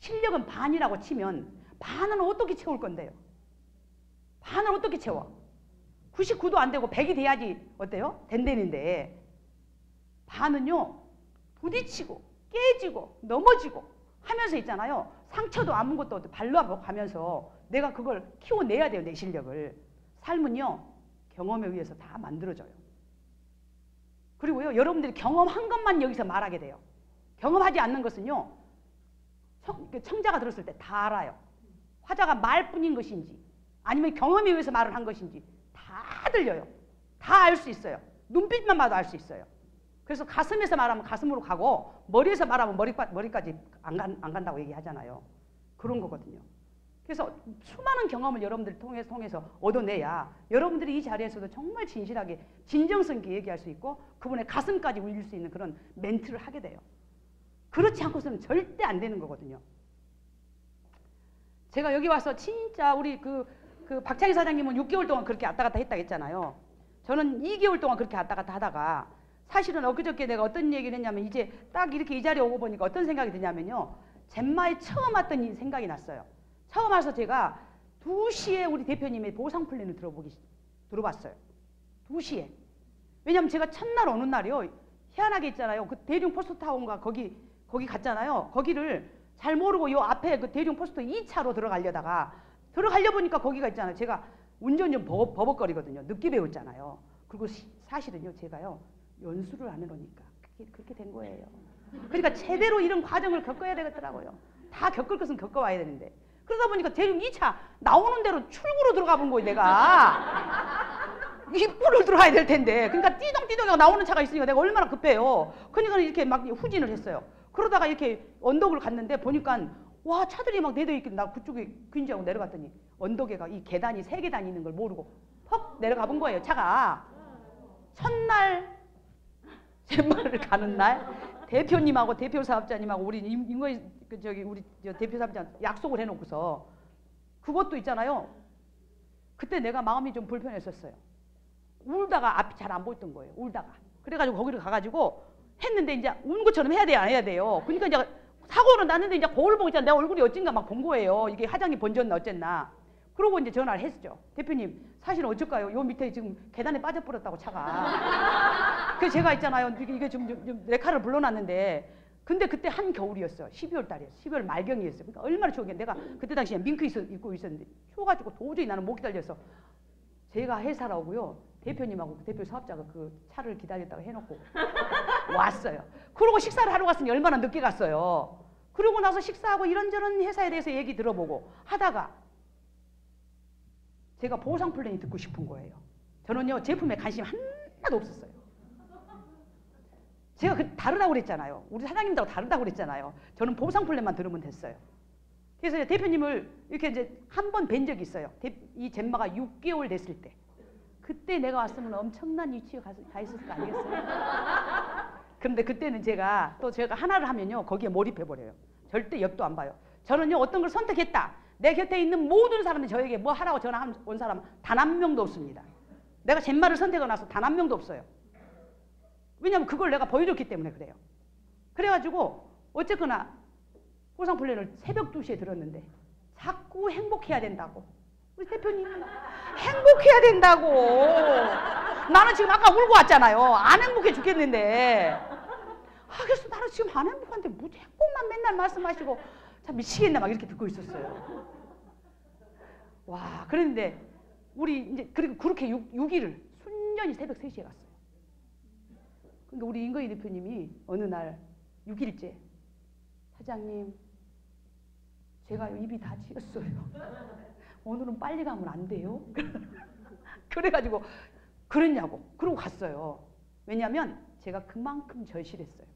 실력은 반이라고 치면, 반은 어떻게 채울 건데요? 반을 어떻게 채워? 99도 안 되고 100이 돼야지, 어때요? 된다는데, 반은요, 부딪히고 깨지고 넘어지고 하면서 있잖아요. 상처도 아무것도 발로 가면서 내가 그걸 키워내야 돼요. 내 실력을. 삶은요. 경험에 의해서 다 만들어져요. 그리고요. 여러분들이 경험한 것만 여기서 말하게 돼요. 경험하지 않는 것은요. 청자가 들었을 때 다 알아요. 화자가 말뿐인 것인지 아니면 경험에 의해서 말을 한 것인지 다 들려요. 다 알 수 있어요. 눈빛만 봐도 알 수 있어요. 그래서 가슴에서 말하면 가슴으로 가고 머리에서 말하면 머리까지 안 간다고 얘기하잖아요. 그런 거거든요. 그래서 수많은 경험을 여러분들 통해서 얻어내야 여러분들이 이 자리에서도 정말 진실하게 진정성 있게 얘기할 수 있고 그분의 가슴까지 울릴 수 있는 그런 멘트를 하게 돼요. 그렇지 않고서는 절대 안 되는 거거든요. 제가 여기 와서 진짜 우리 그 박창희 사장님은 6개월 동안 그렇게 왔다 갔다 했다고 했잖아요. 저는 2개월 동안 그렇게 왔다 갔다 하다가 사실은 엊그저께 내가 어떤 얘기를 했냐면 이제 딱 이렇게 이 자리에 오고 보니까 어떤 생각이 드냐면요. 젠마에 처음 왔던 이 생각이 났어요. 처음 와서 제가 2시에 우리 대표님의 보상 플랜을 들어봤어요. 2시에. 왜냐면 제가 첫날 오는 날이요. 희한하게 있잖아요. 그 대륙 포스트타운가 거기 갔잖아요. 거기를 잘 모르고 요 앞에 그 대륙 포스트 2차로 들어가려 보니까 거기가 있잖아요. 제가 운전 좀 버벅거리거든요. 늦게 배웠잖아요. 그리고 사실은요. 제가요. 연수를 안 해놓으니까 그렇게 된 거예요. 그러니까 제대로 이런 과정을 겪어야 되겠더라고요. 다 겪을 것은 겪어와야 되는데 그러다 보니까 대륙 2차 나오는 대로 출구로 들어가 본 거예요. 내가 입구를 들어가야 될 텐데 그러니까 띠동띠동 나오는 차가 있으니까 내가 얼마나 급해요. 그러니까 이렇게 막 후진을 했어요. 그러다가 이렇게 언덕을 갔는데 보니까 와 차들이 막 내려 있길래 나 그쪽에 귀인지하고 내려갔더니 언덕에가 이 계단이 3계단이 있는 걸 모르고 퍽 내려가 본 거예요. 차가 첫날 젠마를 가는 날 대표님하고 대표 사업자님하고 우리 우리 대표 사업자 약속을 해놓고서 그것도 있잖아요. 그때 내가 마음이 좀 불편했었어요. 울다가 앞이 잘 안 보였던 거예요. 울다가 그래가지고 거기를 가가지고 했는데 이제 우는 것처럼 해야 돼요, 안 해야 돼요. 그러니까 이제 사고는 났는데 이제 거울 보고 있잖아. 내 얼굴이 어쩐가 막 본 거예요. 이게 화장이 번졌나 어쨌나. 그러고 이제 전화를 했죠. 대표님, 사실은 어쩔까요? 요 밑에 지금 계단에 빠져버렸다고 차가. 그래서 제가 있잖아요. 이게 좀 레카를 불러놨는데, 근데 그때 한겨울이었어요. 12월 달이었어요. 12월 말경이었어요. 그러니까 얼마나 추웠게 내가 그때 당시에 밍크 입고 있었는데 추워가지고 도저히 나는 못 기다려서 제가 회사라고요. 대표님하고 대표 사업자가 그 차를 기다렸다가 해놓고 왔어요. 그러고 식사를 하러 갔으니 얼마나 늦게 갔어요. 그러고 나서 식사하고 이런저런 회사에 대해서 얘기 들어보고 하다가 제가 보상 플랜이 듣고 싶은 거예요. 저는요 제품에 관심 하나도 없었어요. 제가 다르다고 그랬잖아요. 우리 사장님들하고 다르다고 그랬잖아요. 저는 보상 플랜만 들으면 됐어요. 그래서 대표님을 이렇게 이제 한 번 뵌 적이 있어요. 이 젬마가 6개월 됐을 때. 그때 내가 왔으면 엄청난 위치에 가 있을 거 아니겠어요? 그런데 그때는 제가 하나를 하면요 거기에 몰입해버려요. 절대 옆도 안 봐요. 저는요 어떤 걸 선택했다. 내 곁에 있는 모든 사람들이 저에게 뭐 하라고 전화 온 사람 단 한 명도 없습니다. 내가 젬마를 선택하고 나서 단 한 명도 없어요. 왜냐하면 그걸 내가 보여줬기 때문에 그래요. 그래가지고 어쨌거나 호상플랜을 새벽 2시에 들었는데 자꾸 행복해야 된다고. 우리 대표님 행복해야 된다고. 나는 지금 아까 울고 왔잖아요. 안 행복해 죽겠는데. 그래서 나는 지금 안 행복한데 뭐 행복만 맨날 말씀하시고 참 미치겠네 막 이렇게 듣고 있었어요. 와, 그랬는데 우리 이제 그리고 그렇게 6일을 순전히 새벽 3시에 갔어요. 근데 우리 임건희 대표님이 어느 날 6일째 사장님 제가 입이 다 지었어요. 오늘은 빨리 가면 안 돼요? 그래가지고 그랬냐고 그러고 갔어요. 왜냐하면 제가 그만큼 절실했어요.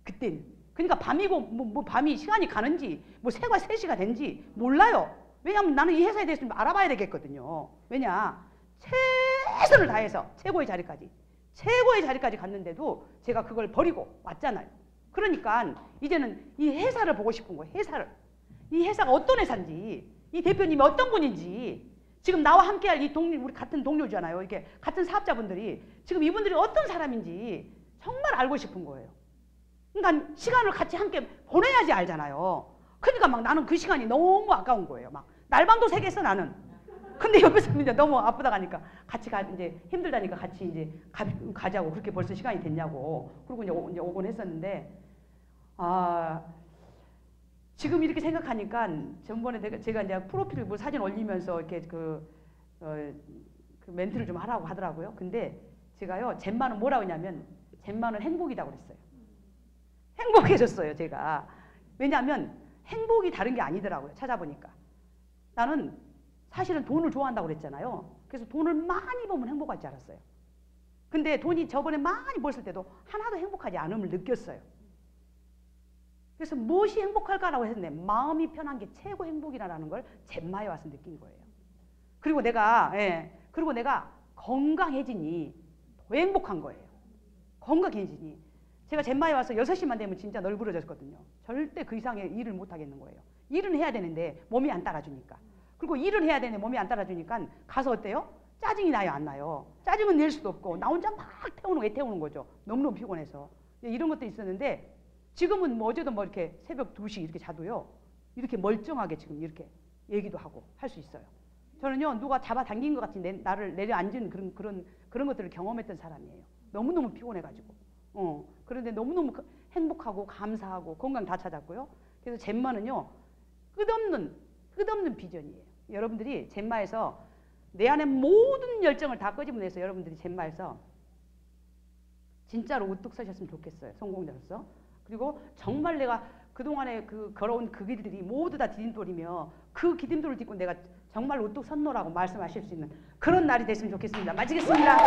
그때는. 그러니까 밤이고 뭐 밤이 시간이 가는지 뭐 새가 3시가 된지 몰라요. 왜냐하면 나는 이 회사에 대해서 좀 알아봐야 되겠거든요. 왜냐 최선을 다해서 최고의 자리까지 갔는데도 제가 그걸 버리고 왔잖아요. 그러니까 이제는 이 회사를 보고 싶은 거예요. 이 회사가 어떤 회사인지 이 대표님이 어떤 분인지 지금 나와 함께할 이 우리 같은 동료잖아요. 이렇게 같은 사업자분들이 지금 이분들이 어떤 사람인지 정말 알고 싶은 거예요. 그러니까 시간을 같이 함께 보내야지 알잖아요. 그러니까 막 나는 그 시간이 너무 아까운 거예요. 막 날밤도 새겠어 나는. 근데 옆에서 이제 너무 아프다 가니까 같이 이제 힘들다니까 같이 이제 가자고 그렇게 벌써 시간이 됐냐고 그리고 이제 오곤 했었는데 지금 이렇게 생각하니까 전번에 제가 이제 프로필 뭐 사진 올리면서 이렇게 그 멘트를 좀 하라고 하더라고요. 근데 제가요 젬마는 뭐라고 했냐면 젬마는 행복이라고 그랬어요. 행복해졌어요 제가. 왜냐하면 행복이 다른 게 아니더라고요. 찾아보니까 나는 사실은 돈을 좋아한다고 그랬잖아요. 그래서 돈을 많이 벌면 행복할 줄 알았어요. 근데 돈이 저번에 많이 벌었을 때도 하나도 행복하지 않음을 느꼈어요. 그래서 무엇이 행복할까라고 했는데 마음이 편한 게 최고 행복이라는 걸 젬마에 와서 느낀 거예요. 그리고 내가 건강해지니 더 행복한 거예요. 건강해지니. 제가 젬마에 와서 6시만 되면 진짜 널브러졌거든요. 절대 그 이상의 일을 못 하겠는 거예요. 일은 해야 되는데 몸이 안 따라주니까. 그리고 일을 해야 되는데 몸이 안 따라주니까 가서 어때요? 짜증이 나요 안 나요? 짜증은 낼 수도 없고 나 혼자 막 애태우는 거죠. 너무너무 피곤해서. 이런 것도 있었는데 지금은 뭐 어제도 뭐 이렇게 새벽 2시 이렇게 자도요. 이렇게 멀쩡하게 지금 이렇게 얘기도 하고 할 수 있어요. 저는요 누가 잡아당긴 것 같이 나를 내려앉은 그런 것들을 경험했던 사람이에요. 너무너무 피곤해가지고. 그런데 너무너무 행복하고 감사하고 건강 다 찾았고요. 그래서 젬마는요 끝없는 비전이에요. 여러분들이 젬마에서 내 안에 모든 열정을 다 끄집어내서 여러분들이 젬마에서 진짜로 우뚝 서셨으면 좋겠어요. 성공자로서. 그리고 정말 내가 그동안에 걸어온 그 길들이 모두 다 디딤돌이며 그 디딤돌을 딛고 내가 정말 우뚝 섰노라고 말씀하실 수 있는 그런 날이 됐으면 좋겠습니다. 마치겠습니다.